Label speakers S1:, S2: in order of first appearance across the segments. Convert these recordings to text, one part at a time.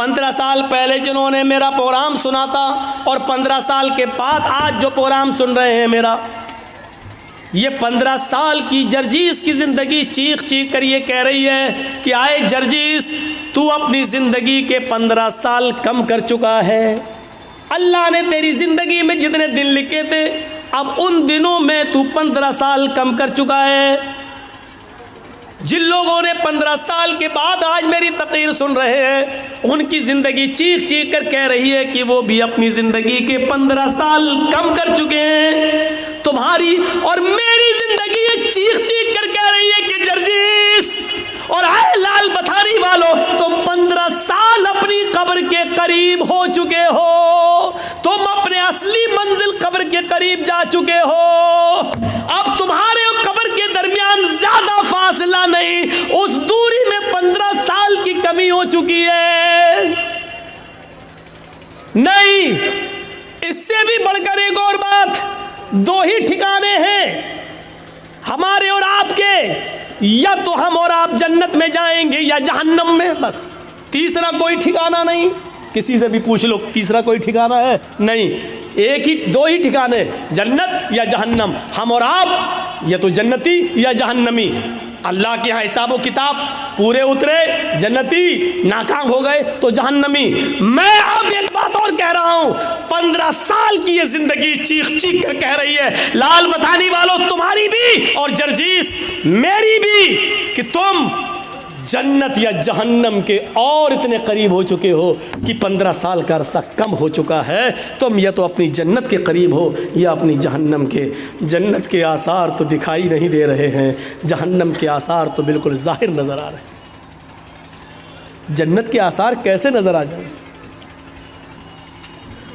S1: 15 साल पहले जिन्होंने मेरा प्रोग्राम सुना था और 15 साल के बाद आज जो प्रोग्राम सुन रहे हैं मेरा, ये 15 साल की जर्जीस की ज़िंदगी चीख चीख कर ये कह रही है कि आए जर्जीस, तू अपनी ज़िंदगी के 15 साल कम कर चुका है। अल्लाह ने तेरी ज़िंदगी में जितने दिन लिखे थे, अब उन दिनों में तू 15 साल कम कर चुका है। जिन लोगों ने 15 साल के बाद आज मेरी तकरीर सुन रहे हैं, उनकी ज़िंदगी चीख चीख कर कह रही है कि वो भी अपनी ज़िंदगी के 15 साल कम कर चुके हैं। तुम्हारी और मेरी ज़िंदगी चीख चीख कर कह रही है कि जर्जीस और आए लाल बथारी वालों, तुम 15 साल अपनी कब्र के करीब हो चुके हो। तुम अपने असली मंजिल कब्र के करीब जा चुके हो। अब तुम्हारे और कब्र के दरमियान ज्यादा फासला नहीं, उस दूरी में 15 साल की कमी हो चुकी है। नहीं, इससे भी बढ़कर एक और बात, 2 ही ठिकाने हैं हमारे और आपके, या तो हम और आप जन्नत में जाएंगे या जहन्नम में, बस। तीसरा कोई ठिकाना नहीं। किसी से भी पूछ लो, तीसरा कोई ठिकाना है? नहीं, एक ही 2 ही ठिकाने, जन्नत या जहन्नम। हम और आप या तो जन्नती या जहन्नमी। अल्लाह के यहाँ हिसाब व किताब पूरे उतरे, जन्नती, नाकाम हो गए तो जहन्नमी। मैं अब एक बात और कह रहा हूँ, 15 साल की ये जिंदगी चीख चीख कर कह रही है, लाल बतानी वालों, तुम्हारी भी और जर्जीस मेरी भी, कि तुम जन्नत या जहन्नम के और इतने करीब हो चुके हो कि 15 साल का अरसा कम हो चुका है। तुम या तो अपनी जन्नत के करीब हो या अपनी जहन्नम के। जन्नत के आसार तो दिखाई नहीं दे रहे हैं, जहन्नम के आसार तो बिल्कुल जाहिर नज़र आ रहे हैं। जन्नत के आसार कैसे नज़र आ जाए?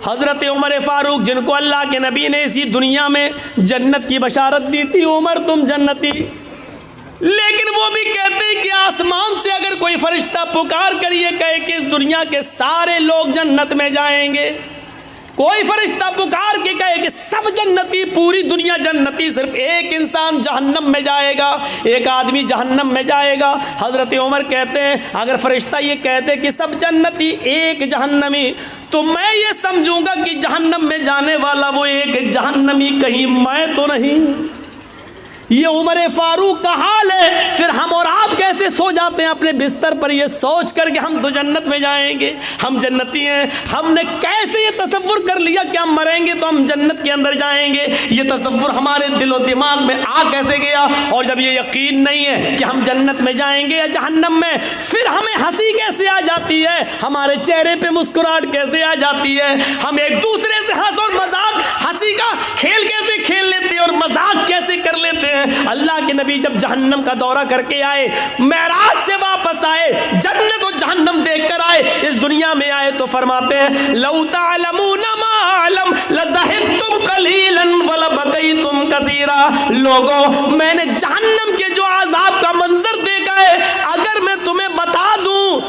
S1: हज़रत उमर फ़ारूक, जिनको अल्लाह के नबी ने इसी दुनिया में जन्नत की बशारत दी थी, उमर तुम जन्नती, लेकिन वो भी कहते हैं कि आसमान से अगर कोई फरिश्ता पुकार कर ये कहे कि इस दुनिया के सारे लोग जन्नत में जाएंगे, कोई फरिश्ता पुकार के कहे कि सब जन्नती, पूरी दुनिया जन्नती, सिर्फ एक इंसान जहन्नम में जाएगा, एक आदमी जहन्नम में जाएगा। हज़रत उमर कहते हैं अगर फरिश्ता ये कहते कि सब जन्नती एक जहन्नमी, तो मैं ये समझूंगा कि जहन्नम में जाने वाला वो एक जहन्नमी कहीं मैं तो नहीं। ये उमर फारूक का हाल है। फिर हम और आप कैसे सो जाते हैं अपने बिस्तर पर ये सोच कर कि हम तो जन्नत में जाएंगे, हम जन्नती हैं। हमने कैसे ये तसव्वुर कर लिया कि हम मरेंगे तो हम जन्नत के अंदर जाएंगे? ये तसव्वुर हमारे दिलो दिमाग में आ कैसे गया? और जब ये यकीन नहीं है कि हम जन्नत में जाएंगे या जहन्नम में, फिर हमें हंसी कैसे आ जाती है, हमारे चेहरे पे मुस्कुराहट कैसे आ जाती है, हम एक दूसरे से हंस और मजाक, हंसी का खेल कैसे खेल लेते हैं और मजाक कैसे कर लेते हैं। अल्लाह के नबी जब जहन्नम का दौरा करके आए, मेराज से वापस आए, जन्नत और जहन्नम देखकर आए, इस दुनिया में आए, तो फरमाते हैं लौ तअलमूना मा अअलम लज़हिदतुम कलीलन व लबक़ैतुम कसीरा। लोगों, मैंने जहन्नम के जो अज़ाब का मंजर देखा है, अगर मैं तुम्हें बता दूं,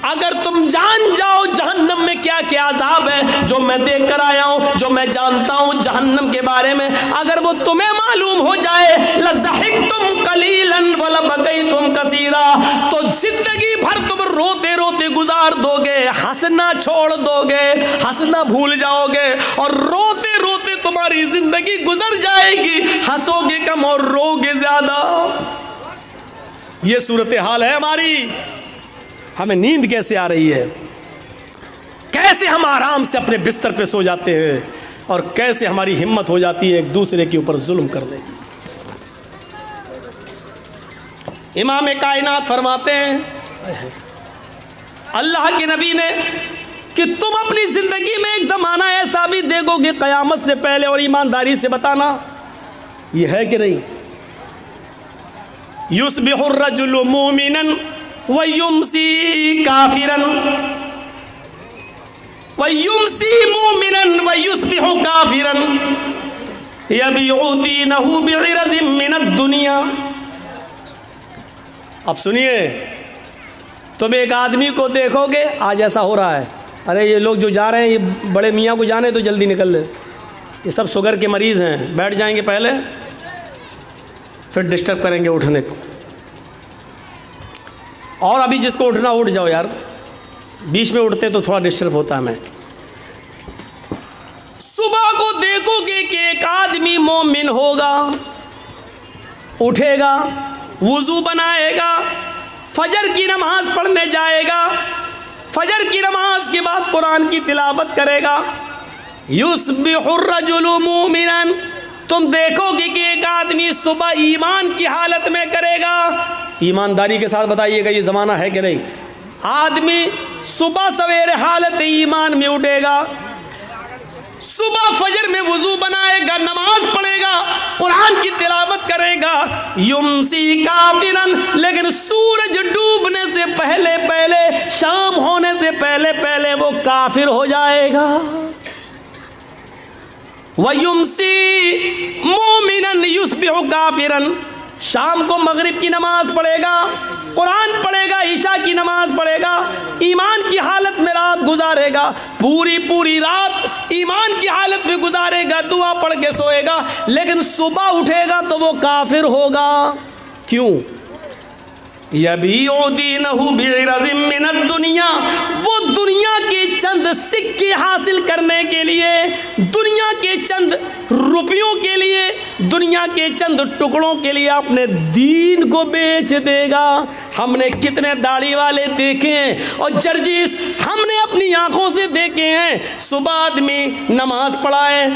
S1: अगर तुम जान जाओ जहन्नम में क्या क्या अज़ाब है, जो मैं देख कर आया हूँ, जो मैं जानता हूँ जहन्नम के बारे में, अगर वो तुम्हें मालूम हो जाए, लज़हिकतुम कलीलन व लबक़ैतुम कसीरा, तो जिंदगी भर तुम रोते रोते गुजार दोगे, हंसना छोड़ दोगे, हंसना भूल जाओगे, और रोते रोते तुम्हारी जिंदगी गुजर जाएगी, हंसोगे कम और रोगे ज्यादा। ये सूरत हाल है हमारी। हमें नींद कैसे आ रही है, कैसे हम आराम से अपने बिस्तर पे सो जाते हैं, और कैसे हमारी हिम्मत हो जाती है एक दूसरे के ऊपर जुल्म करने की। इमाम कायनात फरमाते हैं अल्लाह के नबी ने कि तुम अपनी जिंदगी में एक जमाना ऐसा भी देखोगे कयामत से पहले, और ईमानदारी से बताना ये है कि नहीं, युस्बिहुर रजुलु मुमिनन वयुमसी काफिरन वयुमसी मुमिनन वयुस्बिहु काफिरन यबीउ दीनहु बिइरज़िम मिनद दुनिया। अब सुनिए, तुम एक आदमी को देखोगे, आज ऐसा हो रहा है, अरे ये लोग जो जा रहे हैं, ये बड़े मियाँ को जाने तो जल्दी निकल ले, ये सब शुगर के मरीज़ हैं, बैठ जाएंगे पहले, फिर डिस्टर्ब करेंगे उठने को, और अभी जिसको उठना उठ जाओ यार, बीच में उठते तो थोड़ा डिस्टर्ब होता है। मैं सुबह को देखोगे कि एक आदमी मोमिन होगा, उठेगा, वुजू बनाएगा, फजर की नमाज पढ़ने जाएगा, फजर की नमाज के बाद कुरान की तिलावत करेगा। युस्बिहुर रजुलु मुमिनन, तुम देखोगे कि एक आदमी सुबह ईमान की हालत में करेगा। ईमानदारी के साथ बताइएगा ये ज़माना है कि नहीं। आदमी सुबह सवेरे हालत ईमान में उठेगा, सुबह फजर में वुजू बनाएगा, नमाज पढ़ेगा, कुरान की तिलावत करेगा। युमसी काफिरन, लेकिन सूरज डूबने से पहले पहले, शाम होने से पहले पहले वो काफिर हो जाएगा। वयुमसी मोमिनन युस्बिहु काफिरन, शाम को मगरिब की नमाज पढ़ेगा, कुरान पढ़ेगा, ईशा की नमाज पढ़ेगा, ईमान की हालत में रात गुजारेगा, पूरी पूरी रात ईमान की हालत में गुजारेगा, दुआ पढ़ के सोएगा, लेकिन सुबह उठेगा तो वो काफिर होगा। क्यों? यबीउ दीनहु बिइरज़िम मिनद दुनिया, वो दुनिया के चंद सिक्के हासिल करने के लिए, दुनिया के चंद रुपयों के लिए, दुनिया के चंद टुकड़ों के लिए अपने दीन को बेच देगा। हमने कितने दाढ़ी वाले देखे हैं और जर्जिस हमने अपनी आंखों से देखे हैं। सुबह आदमी नमाज पढ़ा है,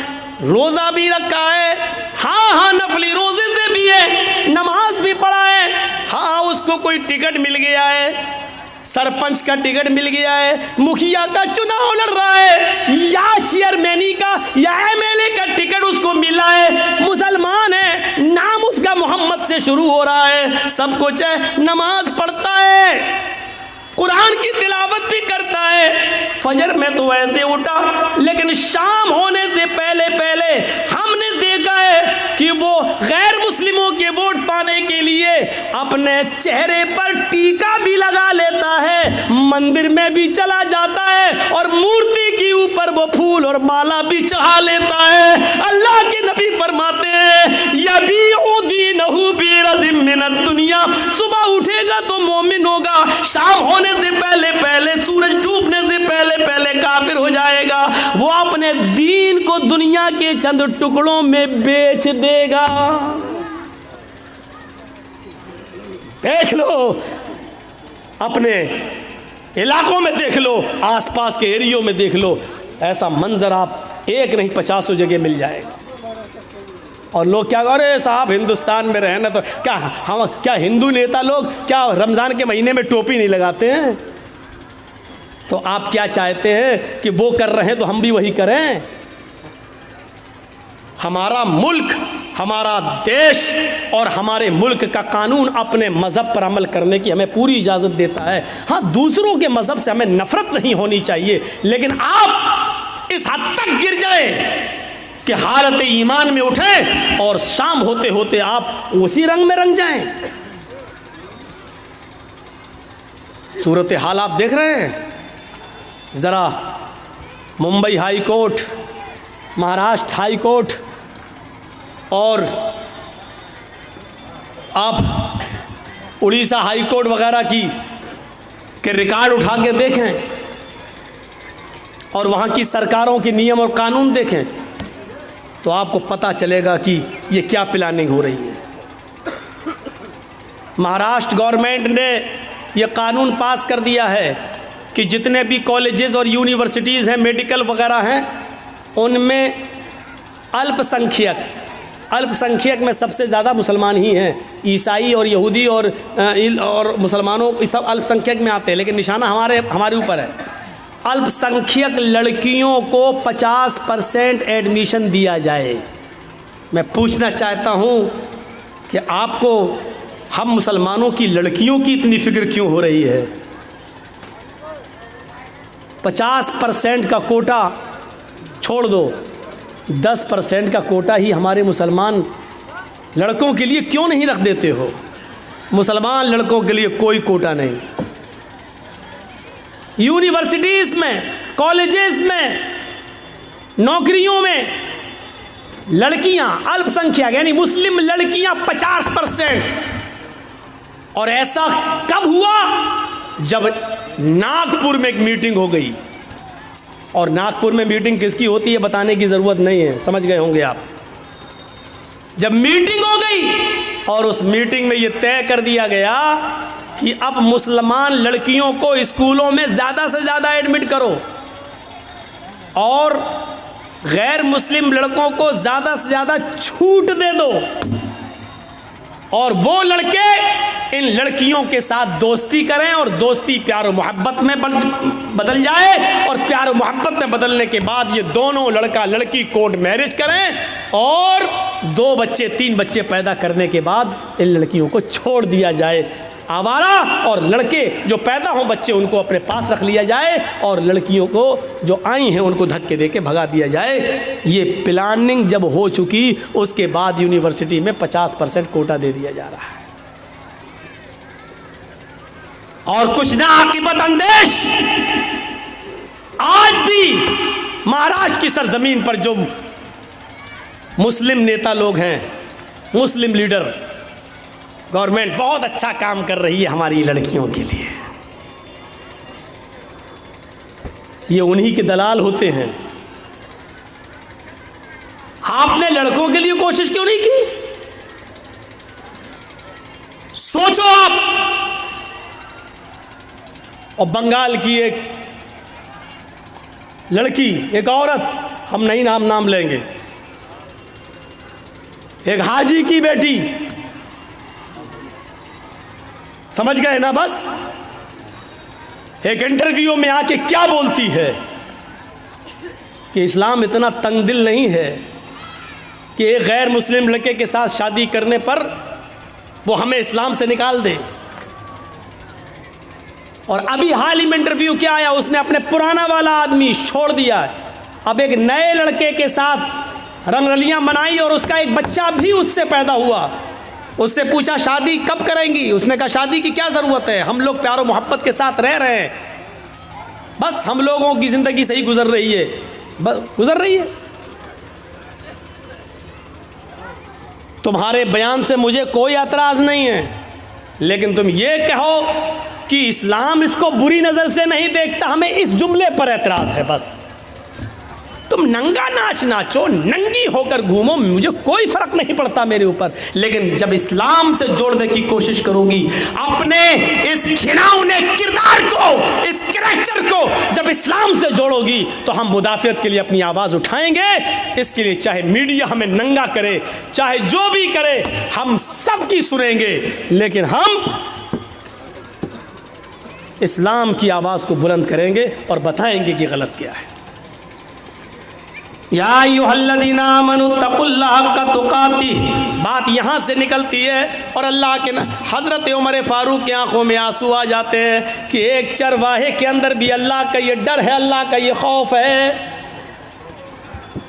S1: रोज़ा भी रखा है, हाँ नफली रोज़े से भी है, नमाज भी पढ़ा है, हाँ उसको कोई टिकट मिल गया है, सरपंच का टिकट मिल गया है, मुखिया का चुनाव लड़ रहा है, या चेयरमैनी का या एमएलए का टिकट उसको मिला है, मुसलमान है, नाम उसका मोहम्मद से शुरू हो रहा है, सब कुछ है, नमाज पढ़ता है, कुरान की तिलावत भी करता है, फजर में तो ऐसे उठा, लेकिन शाम होने से पहले पहले हमने देखा है कि वो गैर मुस्लिमों के वोट पाने के लिए अपने चेहरे पर टीका भी लगा लेता है, मंदिर में भी चला जाता है और मूर्ति के ऊपर वो फूल और माला भी चढ़ा लेता है। अल्लाह के नबी फरमाते हैं यबीउ दीनहु बिइरज़िम मिनद दुनिया, सुबह उठेगा तो मोमिन होगा, शाम होने से पहले पहले, सूरज डूबने से पहले पहले काफिर हो जाएगा। वो अपने दीन को दुनिया के चंद टुकड़ों में बेच देगा। देख लो, अपने इलाकों में देख लो, आसपास के एरियो में देख लो, ऐसा मंजर आप एक नहीं 50 जगह मिल जाएगा। और लोग क्या कह रहे हैं, साहब हिंदुस्तान में रहना तो क्या हम, क्या हिंदू नेता लोग क्या रमज़ान के महीने में टोपी नहीं लगाते हैं? तो आप क्या चाहते हैं कि वो कर रहे हैं तो हम भी वही करें? हमारा मुल्क, हमारा देश और हमारे मुल्क का कानून अपने मज़हब पर अमल करने की हमें पूरी इजाज़त देता है। हाँ, दूसरों के मज़हब से हमें नफ़रत नहीं होनी चाहिए, लेकिन आप इस हद तक गिर जाएं कि हालत ईमान में उठे और शाम होते होते आप उसी रंग में रंग जाएं। सूरत हाल आप देख रहे हैं। ज़रा Mumbai high court, Maharashtra high court और आप उड़ीसा हाई कोर्ट वगैरह की के रिकॉर्ड उठा के देखें और वहाँ की सरकारों के नियम और कानून देखें तो आपको पता चलेगा कि ये क्या प्लानिंग हो रही है। महाराष्ट्र गवर्नमेंट ने ये कानून पास कर दिया है कि जितने भी कॉलेजेस और यूनिवर्सिटीज़ हैं, मेडिकल वगैरह हैं, उनमें अल्पसंख्यक में सबसे ज़्यादा मुसलमान ही हैं। ईसाई और यहूदी और मुसलमानों इस सब अल्पसंख्यक में आते हैं, लेकिन निशाना हमारे ऊपर है। अल्पसंख्यक लड़कियों को 50% एडमिशन दिया जाए। मैं पूछना चाहता हूँ कि आपको हम मुसलमानों की लड़कियों की इतनी फिक्र क्यों हो रही है? 50% का कोटा छोड़ दो, 10% का कोटा ही हमारे मुसलमान लड़कों के लिए क्यों नहीं रख देते हो? मुसलमान लड़कों के लिए कोई कोटा नहीं। यूनिवर्सिटीज़ में, कॉलेजेस में, नौकरियों में लड़कियां अल्पसंख्यक यानी मुस्लिम लड़कियां 50%। और ऐसा कब हुआ? जब नागपुर में एक मीटिंग हो गई, और नागपुर में मीटिंग किसकी होती है बताने की ज़रूरत नहीं है, समझ गए होंगे आप। जब मीटिंग हो गई और उस मीटिंग में ये तय कर दिया गया कि अब मुसलमान लड़कियों को स्कूलों में ज़्यादा से ज़्यादा एडमिट करो और गैर मुस्लिम लड़कों को ज़्यादा से ज़्यादा छूट दे दो, और वो लड़के इन लड़कियों के साथ दोस्ती करें और दोस्ती प्यार और मोहब्बत में बदल जाए, और प्यार और मोहब्बत में बदलने के बाद ये दोनों लड़का लड़की कोर्ट मैरिज करें और 2 बच्चे 3 बच्चे पैदा करने के बाद इन लड़कियों को छोड़ दिया जाए आवारा, और लड़के जो पैदा हों बच्चे उनको अपने पास रख लिया जाए, और लड़कियों को जो आई हैं उनको धक्के दे के भगा दिया जाए। ये प्लानिंग जब हो चुकी उसके बाद यूनिवर्सिटी में 50% कोटा दे दिया जा रहा है। और कुछ ना आकिबत अंदेश आज भी महाराष्ट्र की सरजमीन पर जो मुस्लिम नेता लोग हैं, मुस्लिम लीडर, गवर्नमेंट बहुत अच्छा काम कर रही है हमारी लड़कियों के लिए, ये उन्हीं के दलाल होते हैं। आपने लड़कों के लिए कोशिश क्यों नहीं की? सोचो आप। और बंगाल की एक लड़की, एक औरत, हम नहीं नाम लेंगे, एक हाजी की बेटी, समझ गए ना? बस एक इंटरव्यू में आके क्या बोलती है कि इस्लाम इतना तंगदिल नहीं है कि एक गैर मुस्लिम लड़के के साथ शादी करने पर वो हमें इस्लाम से निकाल दे। और अभी हाल ही में इंटरव्यू क्या आया, उसने अपने पुराना वाला आदमी छोड़ दिया, अब एक नए लड़के के साथ रंगरलियां मनाई और उसका एक बच्चा भी उससे पैदा हुआ। उससे पूछा शादी कब करेंगी? उसने कहा शादी की क्या ज़रूरत है, हम लोग प्यार और मोहब्बत के साथ रह रहे हैं, बस हम लोगों की ज़िंदगी सही गुजर रही है, बस गुजर रही है। तुम्हारे बयान से मुझे कोई एतराज़ नहीं है, लेकिन तुम ये कहो कि इस्लाम इसको बुरी नज़र से नहीं देखता, हमें इस जुमले पर एतराज़ है। बस तुम नंगा नाच नाचो, नंगी होकर घूमो, मुझे कोई फर्क नहीं पड़ता मेरे ऊपर, लेकिन जब इस्लाम से जोड़ने की कोशिश करोगी, अपने इस घिनौने किरदार को, इस कैरेक्टर को जब इस्लाम से जोड़ोगी, तो हम मुदाफ़ियत के लिए अपनी आवाज़ उठाएंगे। इसके लिए चाहे मीडिया हमें नंगा करे, चाहे जो भी करे, हम सबकी सुनेंगे, लेकिन हम इस्लाम की आवाज़ को बुलंद करेंगे और बताएंगे कि गलत क्या है। या अय्युहल्लज़ीना आमनू तक़ुल्लाह हक़्क़ तुक़ातिह, बात यहाँ से निकलती है और अल्लाह के हज़रत उमर फ़ारूक की आंखों में आंसू आ जाते हैं कि एक चरवाहे के अंदर भी अल्लाह का ये डर है, अल्लाह का ये खौफ है।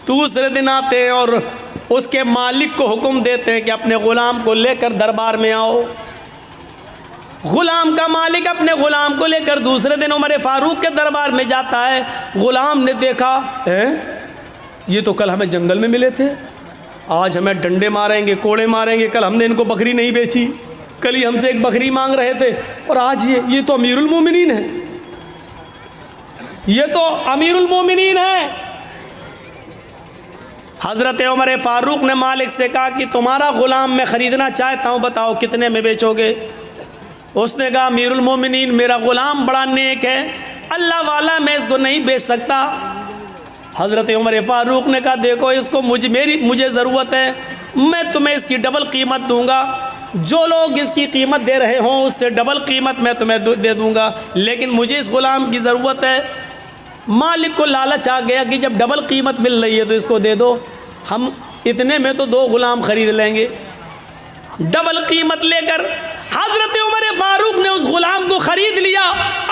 S1: दूसरे दिन आते हैं और उसके मालिक को हुक्म देते हैं कि अपने ग़ुलाम को लेकर दरबार में आओ। ग़ुलाम का मालिक अपने ग़ुलाम को लेकर दूसरे दिन उमर फ़ारूक के दरबार में जाता है। ग़ुलाम ने देखा, ये तो कल हमें जंगल में मिले थे, आज हमें डंडे मारेंगे, कोड़े मारेंगे, कल हमने इनको बकरी नहीं बेची, कल ही हमसे एक बकरी मांग रहे थे, और आज ये तो अमीरुल मोमिनीन है, ये तो अमीरुल मोमिनीन है। हज़रत उमर फ़ारूक ने मालिक से कहा कि तुम्हारा ग़ुलाम मैं ख़रीदना चाहता हूँ, बताओ कितने में बेचोगे? उसने कहा अमीरुल मोमिनीन मेरा ग़ुलाम बड़ा नेक है, अल्लाह वाला, मैं इसको नहीं बेच सकता। हज़रत उमर फ़ारूक ने कहा देखो इसको मुझे ज़रूरत है, मैं तुम्हें इसकी डबल कीमत दूंगा, जो लोग इसकी कीमत दे रहे हों उससे डबल कीमत मैं तुम्हें दे दूंगा, लेकिन मुझे इस ग़ुलाम की ज़रूरत है। मालिक को लालच आ गया कि जब डबल कीमत मिल रही है तो इसको दे दो, हम इतने में तो 2 ग़ुलाम ख़रीद लेंगे। डबल कीमत लेकर हज़रत उमर फ़ारूक ने उस ग़ुलाम को ख़रीद लिया।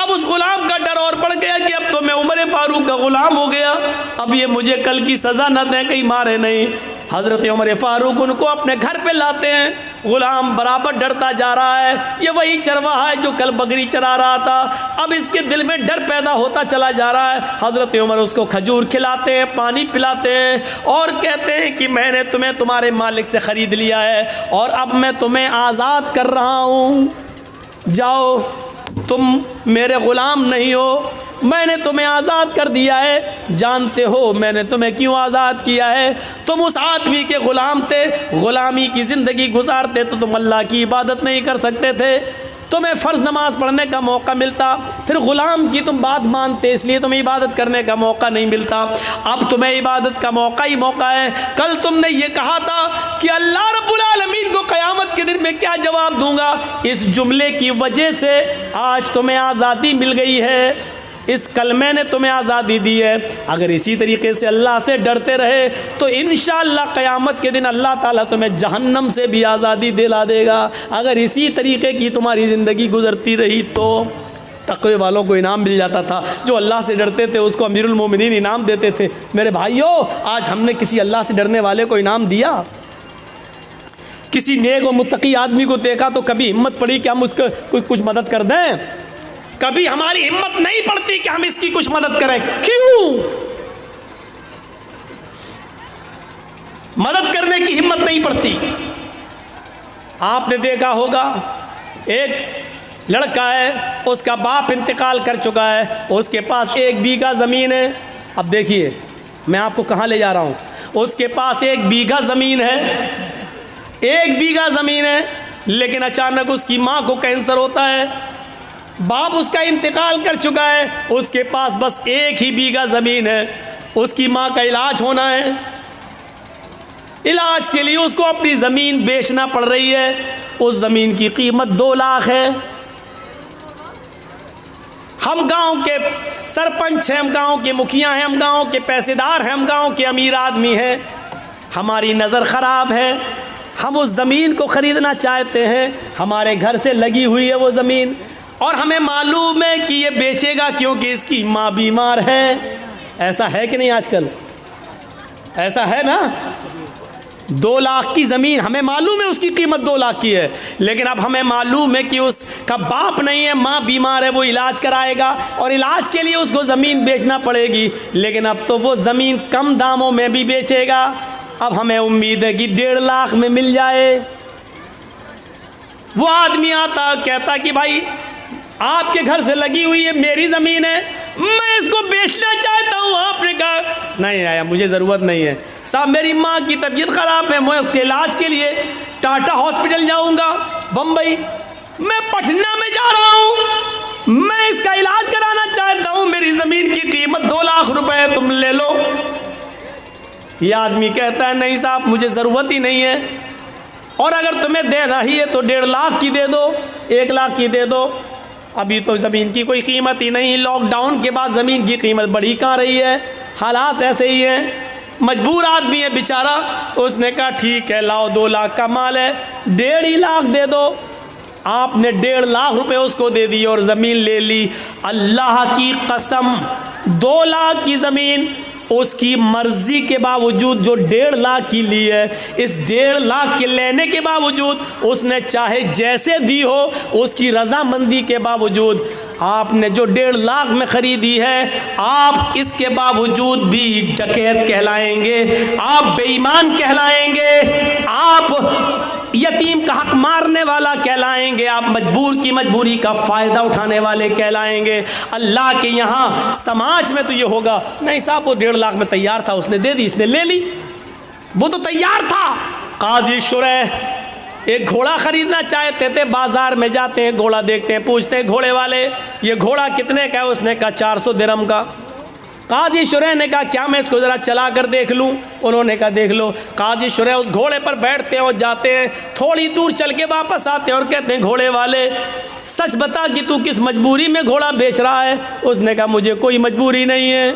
S1: अब उस ग़ुलाम का डर और बढ़ गया कि अब तो मैं उमर फ़ारूक का ग़ुलाम हो गया, अब ये मुझे कल की सज़ा न दें, कहीं मारे नहीं। हज़रत उमर फ़ारूक उनको अपने घर पे लाते हैं। ग़ुलाम बराबर डरता जा रहा है, ये वही चरवाहा है जो कल बकरी चरा रहा था, अब इसके दिल में डर पैदा होता चला जा रहा है। हज़रत उमर उसको खजूर खिलाते हैं, पानी पिलाते हैं और कहते हैं कि मैंने तुम्हें तुम्हारे मालिक से ख़रीद लिया है और अब मैं तुम्हें आज़ाद कर रहा हूँ, जाओ तुम मेरे ग़ुलाम नहीं हो, मैंने तुम्हें आज़ाद कर दिया है। जानते हो मैंने तुम्हें क्यों आज़ाद किया है? तुम उस आदमी के ग़ुलाम थे, ग़ुलामी की ज़िंदगी गुजारते तो तुम अल्लाह की इबादत नहीं कर सकते थे। तुम्हें फ़र्ज़ नमाज पढ़ने का मौका मिलता, फिर ग़ुलाम की तुम बात मानते, इसलिए तुम्हें इबादत करने का मौका नहीं मिलता। अब तुम्हें इबादत का मौका ही मौका है। कल तुमने ये कहा था कि अल्लाह रब्बुल आलमीन को क़यामत के दिन में क्या जवाब दूंगा। इस जुमले की वजह से आज तुम्हें आज़ादी मिल गई है, इस कलमे ने तुम्हें आज़ादी दी है। अगर इसी तरीके से अल्लाह से डरते रहे तो इंशाअल्लाह क़यामत के दिन अल्लाह ताला तुम्हें जहन्नम से भी आज़ादी दिला देगा। अगर इसी तरीके की तुम्हारी ज़िंदगी गुजरती रही तो तक़वे वालों को इनाम मिल जाता था। जो अल्लाह से डरते थे उसको अमीरुल मोमिनीन इनाम देते थे। मेरे भाइयों, आज हमने किसी अल्लाह से डरने वाले को इनाम दिया? किसी नेक और मुत्तकी आदमी को देखा तो कभी हिम्मत पड़ी कि हम उसको कुछ मदद कर दें? कभी हमारी हिम्मत नहीं पड़ती कि हम इसकी कुछ मदद करें। क्यों? मदद करने की हिम्मत नहीं पड़ती। आपने देखा होगा एक लड़का है, उसका बाप इंतकाल कर चुका है, उसके पास 1 बीघा ज़मीन है। अब देखिए मैं आपको कहाँ ले जा रहा हूँ। उसके पास 1 बीघा ज़मीन है, 1 बीघा ज़मीन है, लेकिन अचानक उसकी माँ को कैंसर होता है। बाप उसका इंतकाल कर चुका है, उसके पास बस 1 ही बीघा ज़मीन है। उसकी माँ का इलाज होना है, इलाज के लिए उसको अपनी ज़मीन बेचना पड़ रही है। उस ज़मीन की कीमत 2 लाख है। हम गांव के सरपंच हैं, हम गांव के मुखिया हैं, हम गांव के पैसेदार हैं, हम गांव के अमीर आदमी हैं। हमारी नज़र ख़राब है, हम उस ज़मीन को ख़रीदना चाहते हैं। हमारे घर से लगी हुई है वो ज़मीन, और हमें मालूम है कि ये बेचेगा क्योंकि इसकी माँ बीमार है। ऐसा है कि नहीं? आजकल ऐसा है ना। 2 लाख की ज़मीन, हमें मालूम है उसकी कीमत 2 लाख की है, लेकिन अब हमें मालूम है कि उसका बाप नहीं है, माँ बीमार है, वो इलाज कराएगा और इलाज के लिए उसको ज़मीन बेचना पड़ेगी। लेकिन अब तो वो ज़मीन कम दामों में भी बेचेगा। अब हमें उम्मीद है कि 1.5 लाख में मिल जाए। वो आदमी आता कहता कि भाई आपके घर से लगी हुई है, मेरी ज़मीन है, मैं इसको बेचना चाहता हूँ। आपने कहा नहीं आया, मुझे ज़रूरत नहीं है साहब, मेरी माँ की तबीयत ख़राब है, मैं उसके इलाज के लिए टाटा हॉस्पिटल जाऊँगा, बम्बई, मैं पटना में जा रहा हूँ, मैं इसका इलाज कराना चाहता हूँ, मेरी ज़मीन की कीमत 2 लाख रुपए है, तुम ले लो। ये आदमी कहता है नहीं साहब, मुझे ज़रूरत ही नहीं है, और अगर तुम्हें देना ही है तो 1.5 लाख की दे दो, 1 लाख की दे दो। अभी तो ज़मीन की कोई कीमत ही नहीं। लॉकडाउन के बाद ज़मीन की कीमत बढ़ी कहाँ रही है, हालात ऐसे ही हैं। मजबूर आदमी है बेचारा, उसने कहा ठीक है लाओ, 2 लाख का माल है, 1.5 लाख दे दो। आपने 1.5 लाख रुपए उसको दे दिए और ज़मीन ले ली। अल्लाह की कसम, 2 लाख की ज़मीन उसकी मर्जी के बावजूद जो 1.5 लाख की ली है, इस 1.5 लाख के लेने के बावजूद उसने चाहे जैसे दी हो, उसकी रजामंदी के बावजूद आपने जो 1.5 लाख में ख़रीदी है, आप इसके बावजूद भी डकैत कहलाएंगे, आप बेईमान कहलाएंगे, आप यतीम का हक मारने वाला कहलाएंगे, आप मजबूर की मजबूरी का फ़ायदा उठाने वाले कहलाएंगे। अल्लाह के यहाँ समाज में तो ये होगा नहीं साहब, वो 1.5 लाख में तैयार था, उसने दे दी, इसने ले ली, वो तो तैयार था। काजी शुरैह एक घोड़ा ख़रीदना चाहते थे, बाज़ार में जाते हैं, घोड़ा देखते हैं, पूछते हैं घोड़े वाले ये घोड़ा कितने का है? उसने कहा 400 दिरहम का। काजी शुरैह ने कहा क्या मैं इसको ज़रा चला कर देख लूँ? उन्होंने कहा देख लो। काजी शुरैह उस घोड़े पर बैठते हैं और जाते हैं, थोड़ी दूर चल के वापस आते हैं और कहते हैं घोड़े वाले सच बता कि तू किस मजबूरी में घोड़ा बेच रहा है? उसने कहा मुझे कोई मजबूरी नहीं है।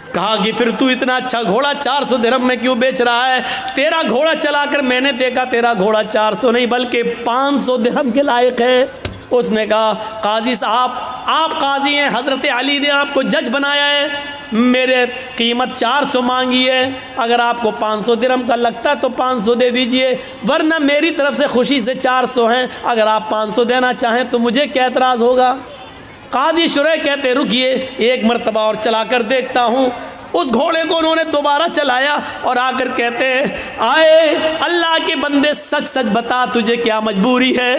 S1: कहा कि फिर तू इतना अच्छा घोड़ा 400 दिरहम में क्यों बेच रहा है? तेरा घोड़ा चलाकर मैंने देखा, तेरा घोड़ा 400 नहीं बल्कि 500 दिरहम के लायक है। उसने कहा काजी साहब आप काजी हैं, हज़रत अली ने आपको जज बनाया है, मेरे कीमत 400 मांगी है, अगर आपको 500 दिरहम का लगता है तो 500 दे दीजिए, वरना मेरी तरफ से खुशी से 400 हैं, अगर आप 500 देना चाहें तो मुझे क्या एतराज़ होगा? काजी शुरैह कहते रुकिए, एक मरतबा और चला कर देखता हूँ। उस घोड़े को उन्होंने दोबारा चलाया और आकर कहते हैं आए अल्लाह के बंदे, सच सच बता तुझे क्या मजबूरी है?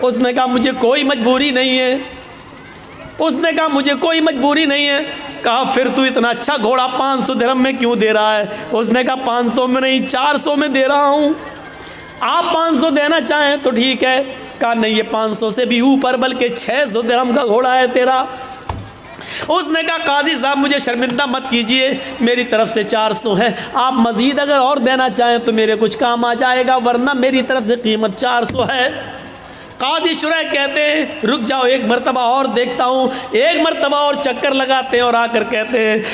S1: उसने कहा मुझे कोई मजबूरी नहीं है। उसने कहा मुझे कोई मजबूरी नहीं है। कहा फिर तू इतना अच्छा घोड़ा 500 दिरहम में क्यों दे रहा है? उसने कहा 500 में नहीं 400 में दे रहा हूँ, आप 500 देना चाहें तो ठीक है। कहा नहीं, ये 500 से भी ऊपर बल्कि 600 दिरहम का घोड़ा है तेरा। उसने कहा काजी साहब मुझे शर्मिंदा मत कीजिए, मेरी तरफ से 400 है, आप मज़ीद अगर और देना चाहें तो मेरे कुछ काम आ जाएगा, वरना मेरी तरफ से कीमत 400 है। काजी शुरैह कहते हैं रुक जाओ, एक मरतबा और देखता हूँ। एक मरतबा और चक्कर लगाते हैं और आकर कहते हैं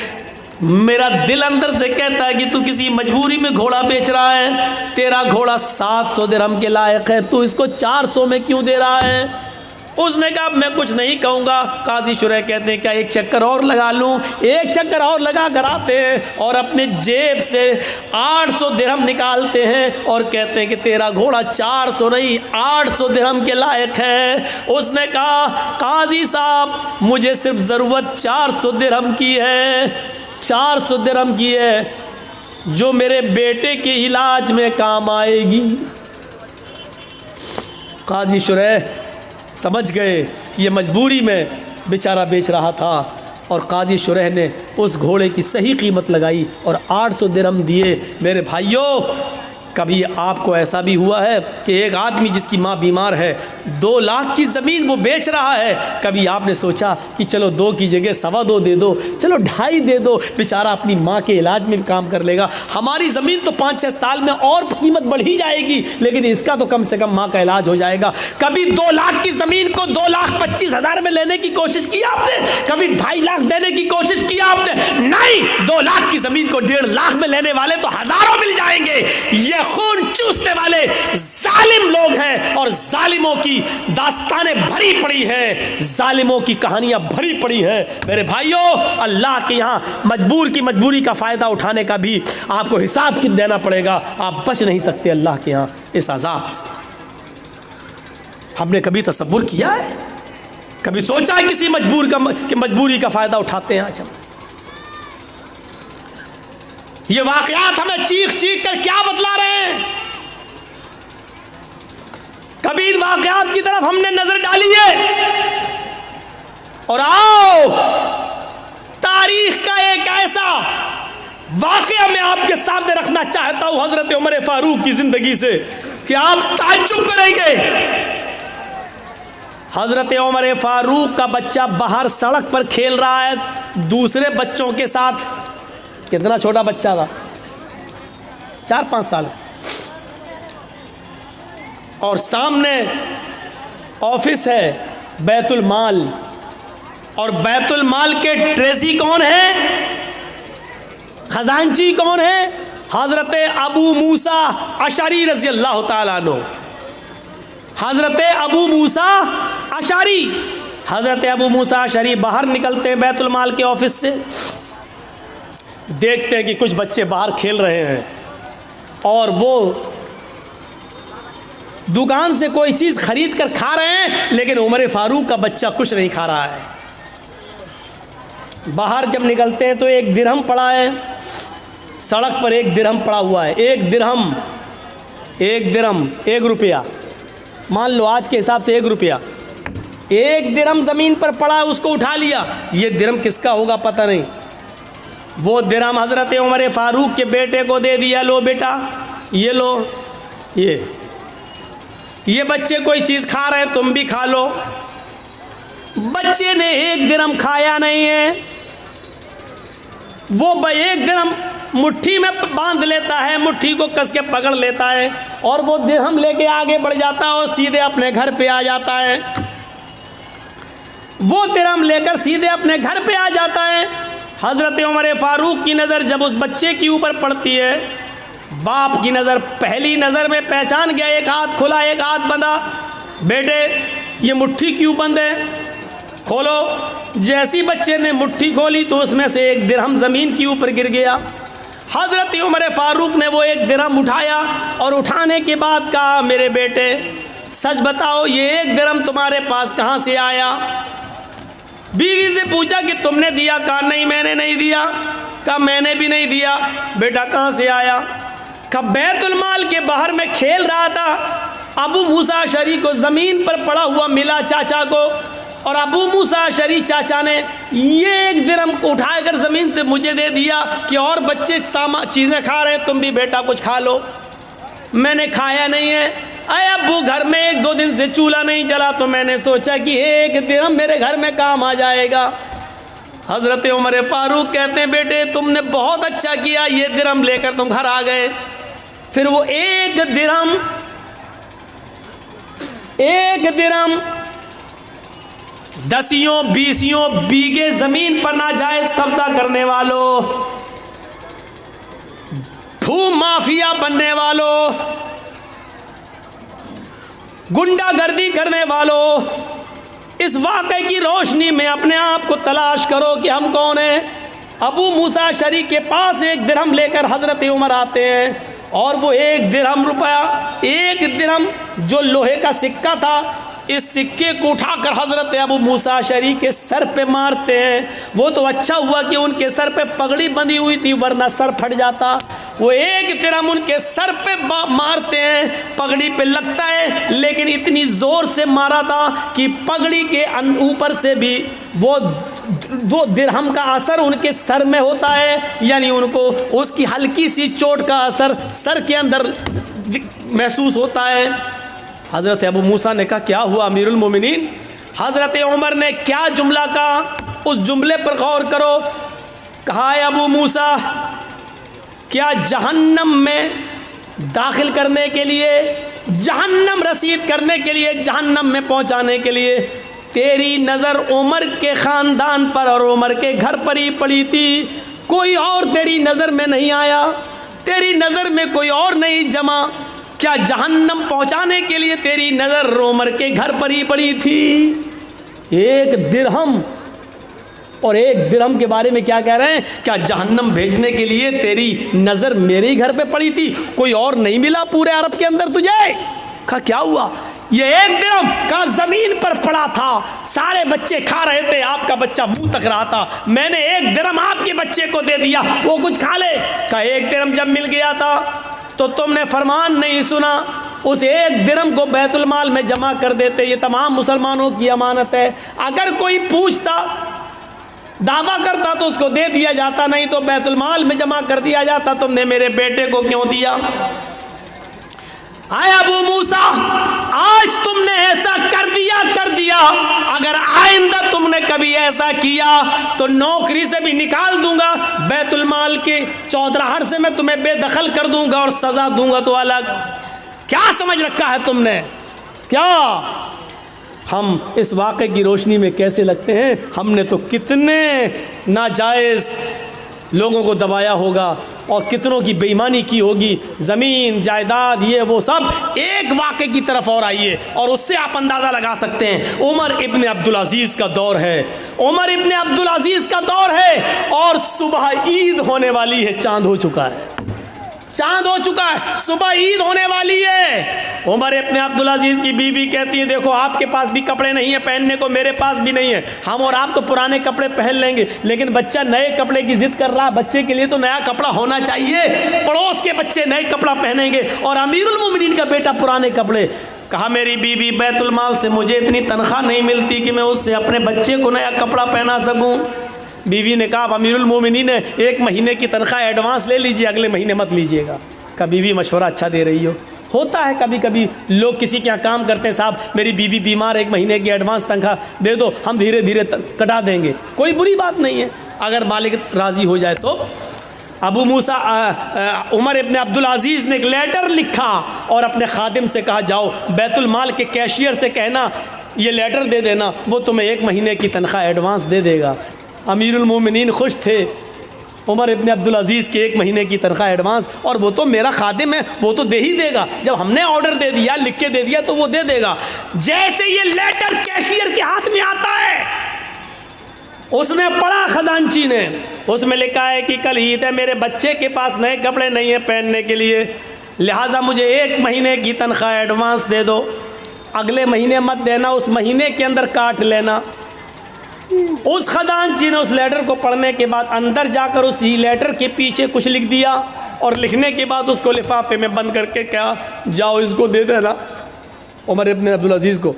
S1: मेरा दिल अंदर से कहता है कि तू किसी मजबूरी में घोड़ा बेच रहा है, तेरा घोड़ा 700 दिरहम के लायक है, तू इसको 400 में क्यों दे रहा है? उसने कहा मैं कुछ नहीं कहूँगा। काजी शुरैह कहते हैं क्या एक चक्कर और लगा लूँ? एक चक्कर और लगा कर आते हैं और अपने जेब से 800 दिरहम निकालते हैं और कहते हैं कि तेरा घोड़ा 400 नहीं 800 दिरहम के लायक है। उसने कहा काजी साहब मुझे सिर्फ ज़रूरत 400 दिरहम की है, 400 दिरहम की है, जो मेरे बेटे के इलाज में काम आएगी। काजी शुरैह समझ गए कि ये मजबूरी में बेचारा बेच रहा था और काजी शुरैह ने उस घोड़े की सही कीमत लगाई और 800 दिरहम दिए। मेरे भाइयों, कभी आपको ऐसा भी हुआ है कि एक आदमी जिसकी माँ बीमार है 2 लाख की ज़मीन वो बेच रहा है, कभी आपने सोचा कि चलो 2 की जगह 2.25 दे दो, चलो 2.5 दे दो, बेचारा अपनी माँ के इलाज में भी काम कर लेगा, हमारी ज़मीन तो 5-6 साल में और कीमत बढ़ ही जाएगी, लेकिन इसका तो कम से कम माँ का इलाज हो जाएगा। कभी 2 लाख की ज़मीन को 2,25,000 में लेने की कोशिश की आपने? कभी 2.5 लाख देने की कोशिश की आपने? नहीं, 2 लाख की ज़मीन को 1.5 लाख में लेने वाले तो हज़ारों मिल जाएंगे। ये खून चूसने वाले जालिम लोग हैं और जालिमों की दास्तानें भरी पड़ी है, जालिमों की कहानियां भरी पड़ी है। मेरे भाइयों, अल्लाह के यहाँ मजबूर की मजबूरी का फ़ायदा उठाने का भी आपको हिसाब देना पड़ेगा, आप बच नहीं सकते अल्लाह के यहाँ इस अजाब से। हमने कभी तसव्वुर किया है, कभी सोचा है किसी मजबूरी का फ़ायदा उठाते हैं? आज हम ये वाकयात हमें चीख चीख कर क्या बतला रहे हैं? कभी इन वाकयात की तरफ हमने नजर डाली है? और आओ तारीख का एक ऐसा वाकया मैं आपके सामने रखना चाहता हूं हजरत उमर फारूक की जिंदगी से कि आप ताज्जुब करेंगे। हजरत उमर फारूक का बच्चा बाहर सड़क पर खेल रहा है दूसरे बच्चों के साथ। कितना छोटा बच्चा था, 4-5 साल, और सामने ऑफिस है बैतुल माल, और बैतुल माल के ट्रेसी कौन है, खजांची कौन है? हजरत अबू मूसा अशरी रज़ी अल्लाह ताला अन्हु। हजरत अबू मूसा अशरी, हजरत अबू मूसा अशरी बाहर निकलते हैं बैतुल माल के ऑफिस से, देखते हैं कि कुछ बच्चे बाहर खेल रहे हैं और वो दुकान से कोई चीज़ खरीद कर खा रहे हैं, लेकिन उमर फारूक का बच्चा कुछ नहीं खा रहा है। बाहर जब निकलते हैं तो 1 दिरहम पड़ा है सड़क पर, 1 दिरहम पड़ा हुआ है। 1 दिरहम 1 रुपया, मान लो आज के हिसाब से 1 रुपया, 1 दिरहम ज़मीन पर पड़ा, उसको उठा लिया। ये दिरहम किसका होगा पता नहीं, वो दिरहम हज़रत उमर फारूक के बेटे को दे दिया, लो बेटा ये लो, ये बच्चे कोई चीज़ खा रहे हैं तुम भी खा लो। बच्चे ने 1 दिरहम खाया नहीं है, वो 1 दिरहम मुट्ठी में बांध लेता है, मुट्ठी को कस के पकड़ लेता है और वो दिरहम लेके आगे बढ़ जाता है और सीधे अपने घर पे आ जाता है। वो दिरहम लेकर सीधे अपने घर पे आ जाता है। हज़रत उमर फारूक की नज़र जब उस बच्चे के ऊपर पड़ती है, बाप की नज़र पहली नज़र में पहचान गया, एक हाथ खुला एक हाथ बंधा, बेटे ये मुट्ठी क्यों बंद है, खोलो। जैसी बच्चे ने मुट्ठी खोली तो उसमें से 1 दिरहम ज़मीन के ऊपर गिर गया। हज़रत उमर फारूक ने वो 1 दिरहम उठाया और उठाने के बाद कहा, मेरे बेटे सच बताओ ये 1 दिरहम तुम्हारे पास कहाँ से आया? बीवी से पूछा कि तुमने दिया? कहा नहीं मैंने नहीं दिया। कहा मैंने भी नहीं दिया। बेटा कहाँ से आया? कहा बैतुल माल के बाहर मैं खेल रहा था, अबू मूसा अशरी को ज़मीन पर पड़ा हुआ मिला चाचा को, और अबू मूसा अशरी चाचा ने ये 1 दिरहम को उठाकर ज़मीन से मुझे दे दिया कि और बच्चे चीज़ें खा रहे हैं, तुम भी बेटा कुछ खा लो। मैंने खाया नहीं है। अरे अब्बू घर में 1-2 दिन से चूल्हा नहीं जला, तो मैंने सोचा कि 1 दिरहम मेरे घर में काम आ जाएगा। हज़रत उमर फारूक कहते हैं बेटे तुमने बहुत अच्छा किया, ये दिरहम लेकर तुम घर आ गए। फिर वो 1 दिरहम 10-20 बीघे ज़मीन पर नाजायज़ कब्जा करने वालों, भू माफिया बनने वालों, गुंडागर्दी करने वालों, इस वाक़े की रोशनी में अपने आप को तलाश करो कि हम कौन हैं। अबू मूसा अशरी के पास 1 दिरहम लेकर हज़रत उमर आते हैं, और वो 1 दिरहम रुपया, 1 दिरहम जो लोहे का सिक्का था, इस सिक्के को उठाकर हज़रत अबू मूसा अशरी के सर पे मारते हैं। वो तो अच्छा हुआ कि उनके सर पे पगड़ी बंधी हुई थी, वरना सर फट जाता। वो 1 दिरहम उनके सर पे मारते हैं, पगड़ी पे लगता है, लेकिन इतनी ज़ोर से मारा था कि पगड़ी के ऊपर से भी वो 2 दिरहम का असर उनके सर में होता है, यानी उनको उसकी हल्की सी चोट का असर सर के अंदर महसूस होता है। हज़रत अबू मूसा ने कहा क्या हुआ अमीरुल मोमिनीन? हज़रत उमर ने क्या जुमला कहा, उस जुमले पर गौर करो। कहा है अबू मूसा, क्या जहन्नम में दाखिल करने के लिए, जहन्नम रसीद करने के लिए, जहन्नम में पहुंचाने के लिए तेरी नज़र उमर के ख़ानदान पर और उमर के घर पर ही पड़ी थी, कोई और तेरी नज़र में नहीं आया, तेरी नज़र में कोई और नहीं जमा? क्या जहन्नम पहुंचाने के लिए तेरी नज़र उमर के घर पर ही पड़ी थी? 1 दिरहम, और 1 दिरहम के बारे में क्या कह रहे हैं? क्या जहन्नम भेजने के लिए तेरी नज़र मेरे ही घर पे पड़ी थी, कोई और नहीं मिला पूरे अरब के अंदर तुझे? कहा क्या हुआ? ये 1 दिरहम का ज़मीन पर पड़ा था, सारे बच्चे खा रहे थे, आपका बच्चा मुंह तक रहा था, मैंने 1 दिरहम आपके बच्चे को दे दिया, वो कुछ खा ले। कहा 1 दिरहम जब मिल गया था तो तुमने फरमान नहीं सुना, उस 1 दिरहम को बैतुल माल में जमा कर देते, ये तमाम मुसलमानों की अमानत है। अगर कोई पूछता, दावा करता तो उसको दे दिया जाता, नहीं तो बैतुल माल में जमा कर दिया जाता। तुमने मेरे बेटे को क्यों दिया? आए अबू मूसा, आज तुमने ऐसा कर दिया, अगर आइंदा तुमने कभी ऐसा किया तो नौकरी से भी निकाल दूंगा, बैतुल माल के चौधराहट से मैं तुम्हें बेदखल कर दूंगा और सजा दूंगा तो अलग। क्या समझ रखा है तुमने? क्या हम इस वाक़े की रोशनी में कैसे लगते हैं? हमने तो कितने नाजायज़ लोगों को दबाया होगा और कितनों की बेईमानी की होगी, ज़मीन जायदाद ये वो सब। एक वाक़े की तरफ और आइए और उससे आप अंदाज़ा लगा सकते हैं। उमर इब्न अब्दुल अज़ीज़ का दौर है, उमर इब्न अब्दुल अज़ीज़ का दौर है और सुबह ईद होने वाली है। चांद हो चुका है, चांद हो चुका है, सुबह ईद होने वाली है। उमर इब्न अब्दुल अज़ीज़ की बीवी कहती है देखो आपके पास भी कपड़े नहीं है पहनने को, मेरे पास भी नहीं है, हम और आप तो पुराने कपड़े पहन लेंगे, लेकिन बच्चा नए कपड़े की जिद कर रहा, बच्चे के लिए तो नया कपड़ा होना चाहिए। पड़ोस के बच्चे नए कपड़ा पहनेंगे और अमीरुल मोमिनीन का बेटा पुराने कपड़े। कहा मेरी बीवी बैतुल माल से मुझे इतनी तनख्वाह नहीं मिलती कि मैं उससे अपने बच्चे को नया कपड़ा पहना सकूँ। बीवी ने कहा अमीरुल मोमिनीन ने 1 महीने की तनख्वाह एडवांस ले लीजिए, अगले महीने मत लीजिएगा। का बीवी मशवरा अच्छा दे रही हो। होता है कभी कभी लोग किसी के यहाँ काम करते हैं, साहब मेरी बीवी बीमार, 1 महीने की एडवांस तनख्वाह दे दो, हम धीरे धीरे कटा देंगे, कोई बुरी बात नहीं है अगर मालिक राज़ी हो जाए तो। अबू मूसा उमर इब्न अब्दुल अज़ीज़ ने एक लेटर लिखा और अपने खादिम से कहा जाओ बैतुल माल के कैशियर से कहना ये लेटर दे देना, वो तुम्हें 1 महीने की तनख्वाह एडवांस दे देगा। अमीरुल मोमिनीन खुश थे, उमर इब्न अब्दुल अज़ीज़ के 1 महीने की तनख्वाह एडवांस, और वो तो मेरा खादिम है, वो तो दे ही देगा, जब हमने ऑर्डर दे दिया, लिख के दे दिया तो वो दे देगा। जैसे ये लेटर कैशियर के हाथ में आता है, उसने पढ़ा खजांची ने, उसमें लिखा है कि कल ईद है, मेरे बच्चे के पास नए कपड़े नहीं है पहनने के लिए, लिहाजा मुझे 1 महीने की तनख्वाह एडवांस दे दो, अगले महीने मत देना, उस महीने के अंदर काट लेना। उस खजांची ने उस लेटर को पढ़ने के बाद अंदर जाकर उसी लेटर के पीछे कुछ लिख दिया और लिखने के बाद उसको लिफाफे में बंद करके क्या जाओ इसको दे देना। उमर इब्न अब्दुल अजीज़ को।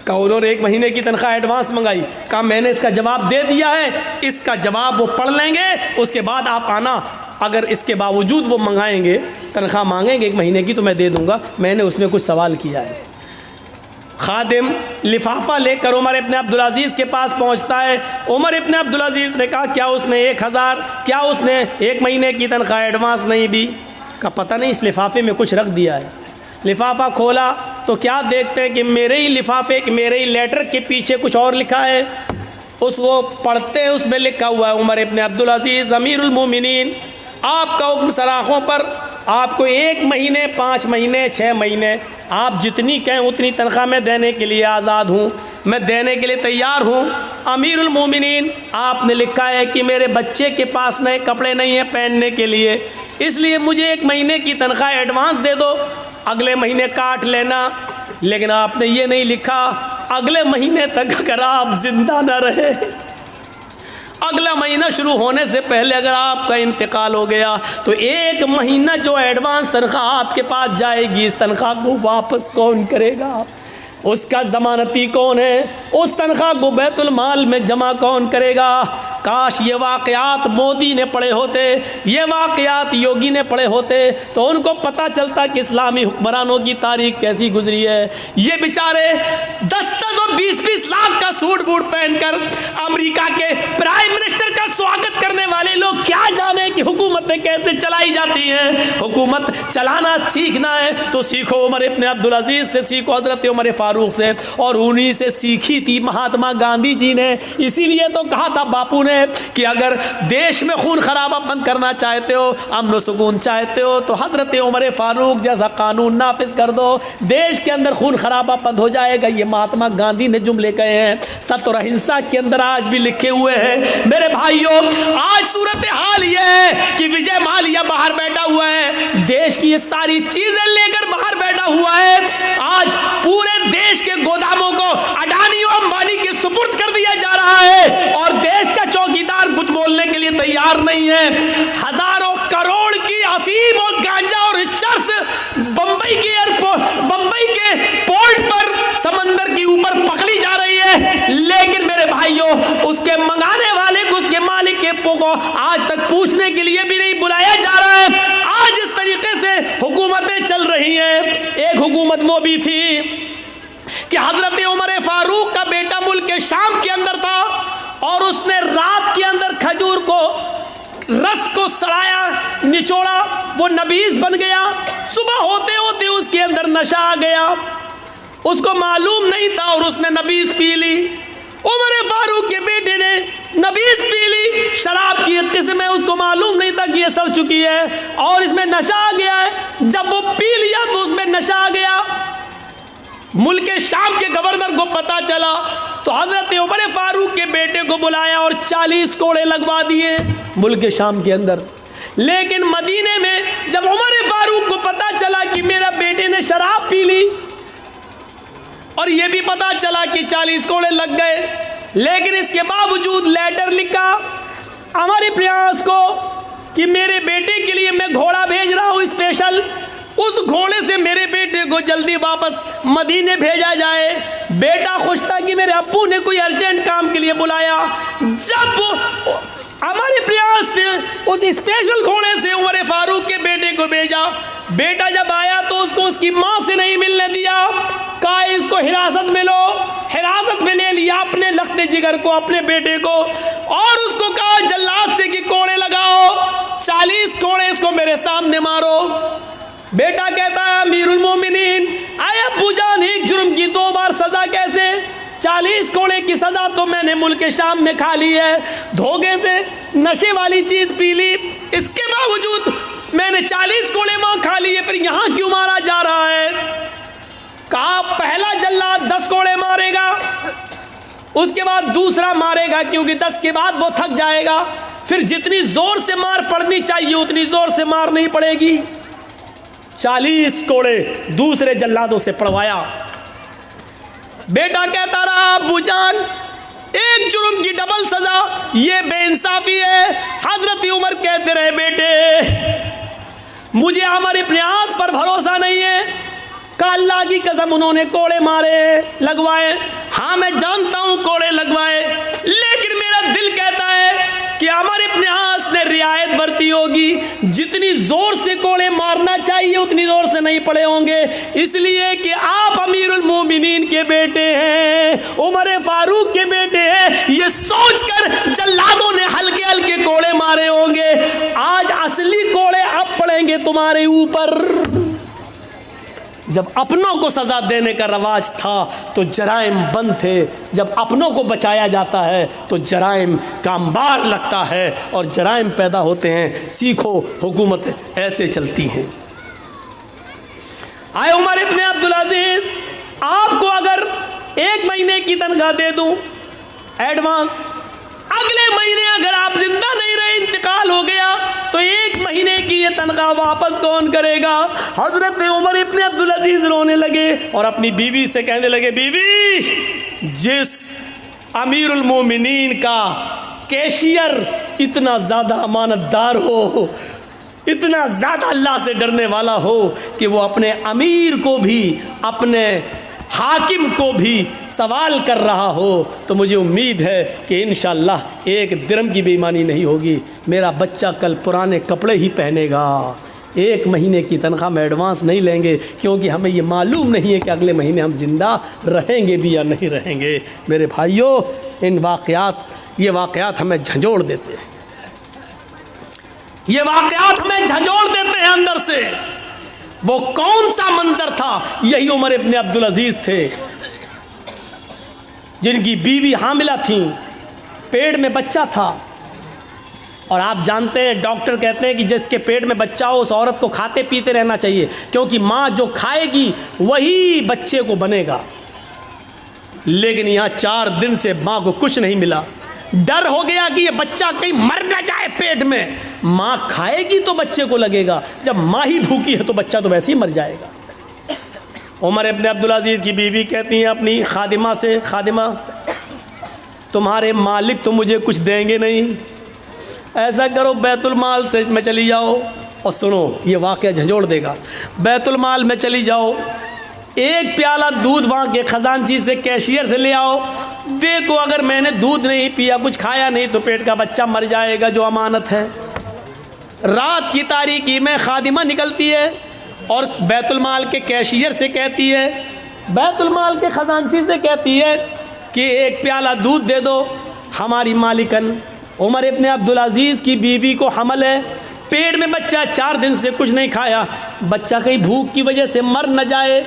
S1: कहा उन्होंने 1 महीने की तनख्वाह एडवांस मंगाई। कहा मैंने इसका जवाब दे दिया है, इसका जवाब वो पढ़ लेंगे, उसके बाद आप आना। अगर इसके बावजूद वो मंगाएंगे, तनख्वाह मांगेंगे 1 महीने की, तो मैं दे दूंगा। मैंने उसमें कुछ सवाल किया है। खादिम लिफाफा लेकर उमर इब्न अब्दुल अजीज़ के पास पहुंचता है। उमर इब्न अब्दुल अजीज़ ने कहा क्या उसने 1000, क्या उसने 1 महीने की तनख्वाह एडवांस नहीं दी? का पता नहीं, इस लिफाफे में कुछ रख दिया है। लिफाफा खोला तो क्या देखते हैं कि मेरे ही लिफाफे, मेरे ही लेटर के पीछे कुछ और लिखा है। उसको पढ़ते हैं, उसमें लिखा हुआ है उमर इब्न अब्दुल अजीज़ अमीरुल मोमिनीन, आपका हुक्म सराखों पर, आपको 1 महीने, 5 महीने, 6 महीने, आप जितनी कहें उतनी तनख्वाह मैं देने के लिए आज़ाद हूँ, मैं देने के लिए तैयार हूँ। अमीरुल मोमिनीन, आपने लिखा है कि मेरे बच्चे के पास नए कपड़े नहीं हैं पहनने के लिए, इसलिए मुझे 1 महीने की तनख्वाह एडवांस दे दो, अगले महीने काट लेना। लेकिन आपने ये नहीं लिखा अगले महीने तक अगर आप जिंदा न रहे, अगला महीना शुरू होने से पहले अगर आपका इंतकाल हो गया, तो 1 महीना जो एडवांस तनख्वाह आपके पास जाएगी, इस तनख्वाह को वापस कौन करेगा? उसका ज़मानती कौन है? उस तनख्वाह को बैतुल माल में जमा कौन करेगा? काश ये वाक़यात मोदी ने पढ़े होते, ये वाक़यात योगी ने पढ़े होते, तो उनको पता चलता कि इस्लामी हुक्मरानों की तारीख कैसी गुजरी है। ये बेचारे 10-10 और 20-20 लाख का सूट बूट पहनकर अमेरिका के प्राइम मिनिस्टर का स्वागत करने वाले लोग क्या जाने कि हुकूमतें कैसे चलाई जाती हैं। हुकूमत चलाना सीखना है तो सीखो उमर इब्न अब्दुल अजीज़ से, सीखो हज़रत उमर फारूक से, और उन्हीं से सीखी थी महात्मा गांधी जी ने। इसीलिए तो कहा था बापू ने कि अगर देश में खून खराबा बंद करना चाहते हो, अमन सुकून चाहते हो, तो हज़रत उमर फारूक जैसा कानून नाफिज कर दो, देश के अंदर खून खराबा बंद हो जाएगा। ये महात्मा गांधी ने जुमले कहे हैं, सत्य और अहिंसा के अंदर आज भी लिखे हुए हैं। मेरे भाइयों, आज सूरत हाल ये है कि विजय माल्या बाहर बैठा हुआ है, देश की ये सारी चीजें लेकर बाहर बैठा हुआ है। आज पूरे देश के गोदामों को अडानी और अंबानी के सुपुर्द कर दिया जा रहा है, और देश का चौकीदार कुछ बोलने के लिए तैयार नहीं है। हजारों करोड़ की अफीम और गांजा और चरस बंबई के एयरपोर्ट, बंबई के पोर्ट पर समंदर के ऊपर पकड़ी जा रही है, लेकिन मेरे भाइयों उसके मंगाने वाले को, उसके मालिक के को आज तक पूछने के लिए भी नहीं बुलाया जा रहा है। आज इस तरीके से हुकूमतें चल रही हैं। एक हुकूमत वो भी थी कि हजरत उमर फारूक का बेटा मुल्क के शाम के अंदर था, और उसने रात के अंदर खजूर को, रस को सड़ाया, निचोड़ा, वो नबीज बन गया। सुबह होते होते उसके अंदर नशा आ गया, उसको मालूम नहीं था, और उसने नबीज पी ली। उमर फारूक के बेटे ने नबीज पी ली, शराब की एक किस्म है, उसको मालूम नहीं था कि ये सड़ चुकी है और इसमें नशा आ गया है। जब वो पी लिया तो उसमें नशा आ गया। मुल्क के शाम के गवर्नर को पता चला तो हजरत उमर फारूक के बेटे को बुलाया और 40 कोड़े लगवा दिए मुल्क के शाम के अंदर। लेकिन मदीने में जब उमर फारूक को पता चला कि मेरा बेटे ने शराब पी ली, और यह भी पता चला कि 40 कोड़े लग गए, लेकिन इसके बावजूद लेटर लिखा हमारे प्रयास को कि मेरे बेटे के लिए मैं घोड़ा भेज रहा हूं स्पेशल, उस घोड़े से मेरे बेटे को जल्दी वापस मदीने भेजा जाए। बेटा खुश था कि मेरे अब्बू ने कोई अर्जेंट काम के लिए बुलाया। जब हमारे प्रयास ने उस स्पेशल घोड़े से उमर फारूक के बेटे को भेजा, बेटा जब आया तो उसको उसकी माँ से नहीं मिलने दिया, कहा इसको हिरासत में लो। हिरासत में ले लिया अपने लखते जिगर को, अपने बेटे को, और उसको कहा जल्लाद से कि कोड़े लगाओ, 40 कोड़े इसको मेरे सामने मारो। बेटा कहता है अमीरुल मोमिनीन, आए अब्बू जान, एक जुर्म की 2 बार सजा कैसे? 40 कोड़े की सजा तो मैंने मुल्क के शाम में खा ली है, धोखे से नशे वाली चीज पी ली, इसके बावजूद मैंने 40 कोड़े वहां खा लिए, फिर यहां क्यों मारा जा रहा है? कहा पहला जल्लाद 10 कोड़े मारेगा, उसके बाद दूसरा मारेगा, क्योंकि 10 के बाद वो थक जाएगा, फिर जितनी जोर से मार पड़नी चाहिए उतनी जोर से मार नहीं पड़ेगी। 40 कोड़े दूसरे जल्लादों से पड़वाया। बेटा कहता रहा अब्बू जान, एक जुर्म की डबल सजा, ये बेइंसाफी है। हजरत उमर कहते रहे बेटे मुझे हमारे प्रयास पर भरोसा नहीं है, का अल्लाह की कसम उन्होंने कोड़े मारे लगवाए, हाँ मैं जानता हूं कोड़े लगवाए, लेकिन मेरा दिल कहता है कि अमर इब्न आस ने रियायत बरती होगी, जितनी जोर से कोड़े मारना चाहिए उतनी जोर से नहीं पड़े होंगे, इसलिए कि आप अमीरुल मोमिनीन के बेटे हैं, उमर फारूक के बेटे हैं, ये सोचकर जल्लादों ने हल्के हल्के कोड़े मारे होंगे। आज असली कोड़े अब पड़ेंगे तुम्हारे ऊपर। जब अपनों को सजा देने का रवाज था तो जराइम बंद थे, जब अपनों को बचाया जाता है तो जराइम का अंबार लगता है और जराइम पैदा होते हैं। सीखो, हुकूमत ऐसे चलती हैं। आए उमर इब्न अब्दुल अजीज, आपको अगर 1 महीने की तनख्वाह दे दूं एडवांस, अगले महीने अगर आप जिंदा नहीं रहे, इंतकाल हो गया, तो 1 महीने की ये तनख्वाह वापस कौन करेगा? हजरत उमर इब्न अब्दुल अजीज रोने लगे और अपनी बीवी से कहने लगे, बीवी, जिस अमीरुल मोमिनीन का कैशियर इतना ज़्यादा अमानतदार हो, इतना ज़्यादा अल्लाह से डरने वाला हो कि वो अपने अमीर को भी, अपने हाकिम को भी सवाल कर रहा हो, तो मुझे उम्मीद है कि इंशाअल्लाह 1 दिरहम की बेईमानी नहीं होगी। मेरा बच्चा कल पुराने कपड़े ही पहनेगा। 1 महीने की तनख्वाह में एडवांस नहीं लेंगे, क्योंकि हमें ये मालूम नहीं है कि अगले महीने हम जिंदा रहेंगे भी या नहीं रहेंगे। मेरे भाइयों, ये वाक़यात हमें झंझोड़ देते हैं, ये वाक़यात हमें झंझोड़ देते हैं अंदर से। वो कौन सा मंजर था? यही उमर इब्न अब्दुल अजीज थे, जिनकी बीवी हामिला थी, पेट में बच्चा था। और आप जानते हैं, डॉक्टर कहते हैं कि जिसके पेट में बच्चा हो उस औरत को खाते पीते रहना चाहिए, क्योंकि माँ जो खाएगी वही बच्चे को बनेगा। लेकिन यहाँ 4 दिन से माँ को कुछ नहीं मिला। डर हो गया कि ये बच्चा कहीं मर ना जाए पेट में। माँ खाएगी तो बच्चे को लगेगा, जब माँ ही भूखी है तो बच्चा तो वैसे ही मर जाएगा। उमर इब्न अब्दुल अजीज की बीवी कहती हैं अपनी खादिमा से, खादिमा, तुम्हारे मालिक तो मुझे कुछ देंगे नहीं, ऐसा करो बैतुल माल से में चली जाओ, और सुनो ये वाक़या झंझोड़ देगा। बैतुल माल में चली जाओ, 1 प्याला दूध वहाँ के खजानची से, कैशियर से ले आओ। देखो अगर मैंने दूध नहीं पिया, कुछ खाया नहीं, तो पेट का बच्चा मर जाएगा जो अमानत है। रात की तारीकी में खादिमा निकलती है और बैतुल माल के कैशियर से कहती है, बैतुल माल के खजानची से कहती है कि 1 प्याला दूध दे दो। हमारी मालिकन उमर इब्न अब्दुल अजीज़ की बीवी को हमल है, पेट में बच्चा, 4 दिन से कुछ नहीं खाया, बच्चा कहीं भूख की वजह से मर न जाए।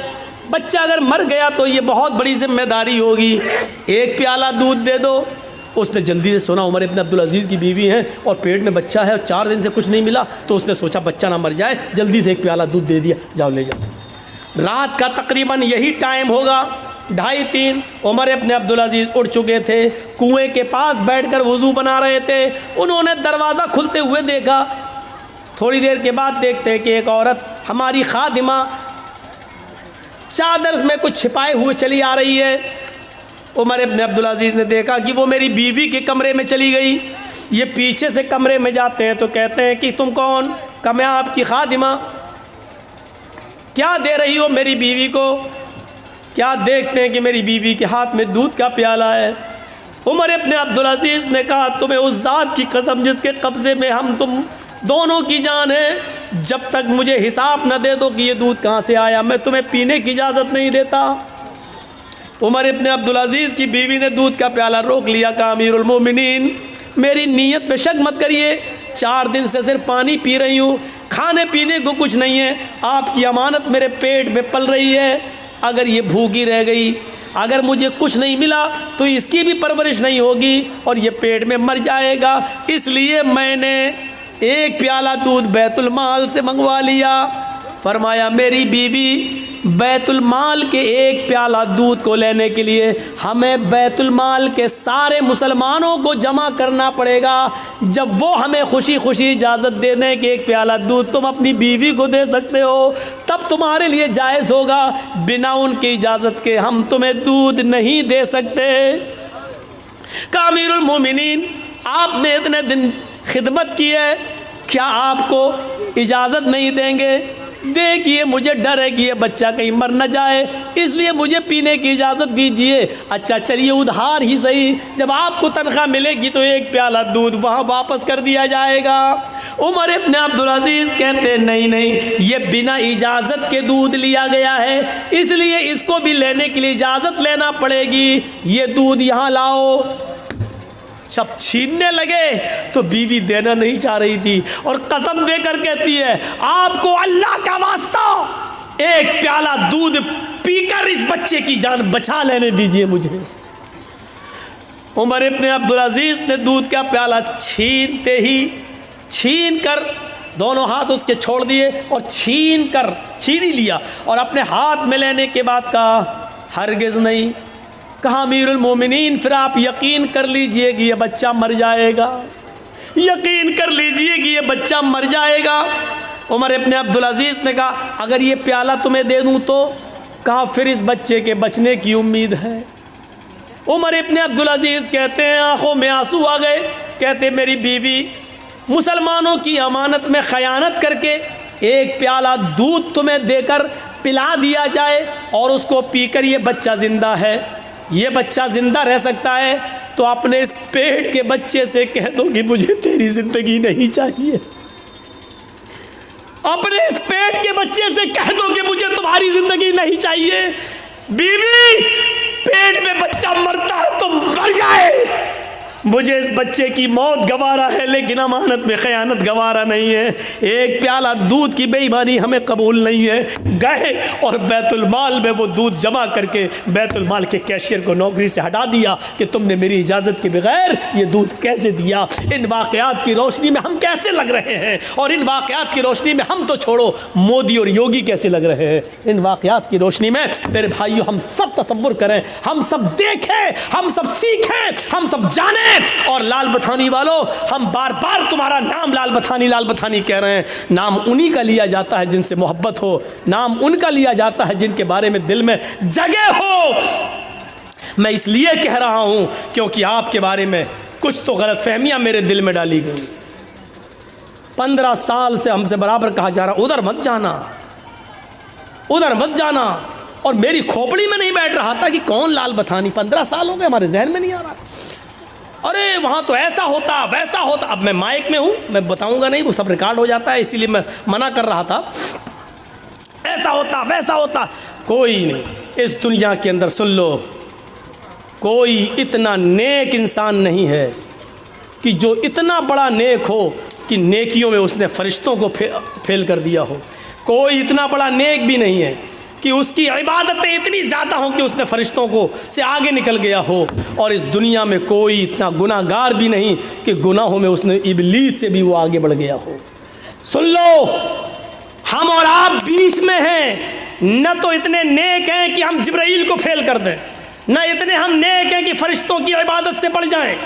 S1: बच्चा अगर मर गया तो ये बहुत बड़ी जिम्मेदारी होगी, 1 प्याला दूध दे दो। उसने जल्दी से सुना उमर इब्न अब्दुल अजीज़ की बीवी हैं और पेट में बच्चा है और 4 दिन से कुछ नहीं मिला, तो उसने सोचा बच्चा ना मर जाए, जल्दी से 1 प्याला दूध दे दिया, जाओ ले जाओ। रात का तकरीबन यही टाइम होगा, 2:30। उमर इब्न अब्दुल अजीज़ उठ चुके थे, कुएं के पास बैठकर वज़ू बना रहे थे। उन्होंने दरवाज़ा खुलते हुए देखा। थोड़ी देर के बाद देखते हैं कि एक औरत, हमारी खादिमा, चादर में कुछ छिपाए हुए चली आ रही है। उमर इब्न अब्दुल अजीज़ ने देखा कि वो मेरी बीवी के कमरे में चली गई। ये पीछे से कमरे में जाते हैं तो कहते हैं कि तुम कौन? कहा मैं आपकी खादिमा। क्या दे रही हो मेरी बीवी को? क्या देखते हैं कि मेरी बीवी के हाथ में दूध का प्याला है। उमर इब्न अब्दुल अजीज़ ने कहा, तुम्हें उस ज़ात की कसम जिसके कब्ज़े में हम तुम दोनों की जान है, जब तक मुझे हिसाब न दे दो कि ये दूध कहाँ से आया, मैं तुम्हें पीने की इजाज़त नहीं देता। उमर इब्न अब्दुल अजीज़ की बीवी ने दूध का प्याला रोक लिया। कहा, अमीरुल मोमिनीन, मेरी नीयत पे शक मत करिए, 4 दिन से सिर्फ पानी पी रही हूँ, खाने पीने को कुछ नहीं है। आपकी अमानत मेरे पेट में पल रही है, अगर ये भूखी रह गई, अगर मुझे कुछ नहीं मिला तो इसकी भी परवरिश नहीं होगी और ये पेट में मर जाएगा। इसलिए मैंने 1 प्याला दूध बैतुल माल से मंगवा लिया। फरमाया, मेरी बीवी, बैतुल माल के 1 प्याला दूध को लेने के लिए हमें बैतुल माल के सारे मुसलमानों को जमा करना पड़ेगा। जब वो हमें खुशी खुशी इजाज़त दे दें कि 1 प्याला दूध तुम अपनी बीवी को दे सकते हो, तब तुम्हारे लिए जायज़ होगा। बिना उनकी इजाज़त के हम तुम्हें दूध नहीं दे सकते। कहा, अमीरुल मोमिनीन, आपने इतने दिन खिदमत की है, क्या आपको इजाज़त नहीं देंगे? देखिए मुझे डर है कि ये बच्चा कहीं मर न जाए, इसलिए मुझे पीने की इजाज़त दीजिए। अच्छा चलिए उधार ही सही, जब आपको तनख्वाह मिलेगी तो एक प्याला दूध वहाँ वापस कर दिया जाएगा। उमर इब्न अब्दुल अजीज़ कहते नहीं नहीं, ये बिना इजाज़त के दूध लिया गया है, इसलिए इसको भी लेने के लिए इजाज़त लेना पड़ेगी। ये दूध यहाँ लाओ। जब छीनने लगे तो बीवी देना नहीं चाह रही थी और कसम देकर कहती है, आपको अल्लाह का वास्ता एक प्याला दूध पीकर इस बच्चे की जान बचा लेने दीजिए मुझे। उमर इब्न अब्दुल अजीज़ ने दूध का प्याला छीन कर दोनों हाथ उसके छोड़ दिए और छीन ही लिया और अपने हाथ में लेने के बाद कहा, हरगिज़ नहीं। कहा, अमीरुल मोमिनीन फिर आप यकीन कर लीजिए कि ये बच्चा मर जाएगा, यकीन कर लीजिए कि ये बच्चा मर जाएगा। उमर इब्न अब्दुल अजीज़ ने कहा, अगर ये प्याला तुम्हें दे दूँ तो? कहा, फिर इस बच्चे के बचने की उम्मीद है। उमर इब्न अब्दुल अजीज़ कहते हैं आंखों में आंसू आ गए। कहते मेरी बीवी मुसलमानों की अमानत में ख़यानत करके एक प्याला दूध तुम्हें देकर पिला दिया जाए और उसको पीकर ये बच्चा ज़िंदा है, ये बच्चा ज़िंदा रह सकता है, तो अपने इस पेट के बच्चे से कह दो कि मुझे तेरी ज़िंदगी नहीं चाहिए। अपने इस पेट के बच्चे से कह दो कि मुझे तुम्हारी ज़िंदगी नहीं चाहिए। बीवी, पेट में बच्चा मरता है तो मर जाए, मुझे इस बच्चे की मौत गवारा है, लेकिन अमानत में ख़यानत गवारा नहीं है। एक प्याला दूध की बेईमानी हमें कबूल नहीं है। गए और बैतुल माल में वो दूध जमा करके बैतुल माल के कैशियर को नौकरी से हटा दिया कि तुमने मेरी इजाज़त के बगैर ये दूध कैसे दिया। इन वाक़यात की रोशनी में हम कैसे लग रहे हैं, और इन वाक़यात की रोशनी में हम तो छोड़ो मोदी और योगी कैसे लग रहे हैं। इन वाक़यात की रोशनी में मेरे भाइयों हम सब तसव्वुर करें, हम सब देखें, हम सब सीखें, हम सब जानें। और लाल बथानी वालों, हम बार बार तुम्हारा नाम लाल बथानी कह रहे हैं। नाम उन्हीं का लिया जाता है जिनसे मोहब्बत हो, नाम उनका लिया जाता है जिनके बारे में दिल में जगह हो। मैं इसलिए कह रहा हूं क्योंकि आपके बारे में कुछ तो गलतफहमियां मेरे दिल में डाली गई। 15 साल से हमसे बराबर कहा जा रहा, उधर मत जाना, उधर मत जाना, और मेरी खोपड़ी में नहीं बैठ रहा था कि कौन लाल बथानी। 15 साल हो गए, हमारे जहन में नहीं आ रहा। अरे वहाँ तो ऐसा होता वैसा होता। अब मैं माइक में हूँ, मैं बताऊँगा नहीं, वो सब रिकॉर्ड हो जाता है, इसीलिए मैं मना कर रहा था। ऐसा होता वैसा होता, कोई नहीं इस दुनिया के अंदर, सुन लो, कोई इतना नेक इंसान नहीं है कि जो इतना बड़ा नेक हो कि नेकियों में उसने फरिश्तों को फेल कर दिया हो। कोई इतना बड़ा नेक भी नहीं है कि उसकी इबादतें इतनी ज़्यादा हों कि उसने फरिश्तों को से आगे निकल गया हो। और इस दुनिया में कोई इतना गुनाहगार भी नहीं कि गुनाहों में उसने इबलीस से भी वो आगे बढ़ गया हो। सुन लो, हम और आप बीच में हैं। न तो इतने नेक हैं कि हम जिब्राइल को फेल कर दें, न इतने हम नेक हैं कि फरिश्तों की इबादत से बढ़ जाएं,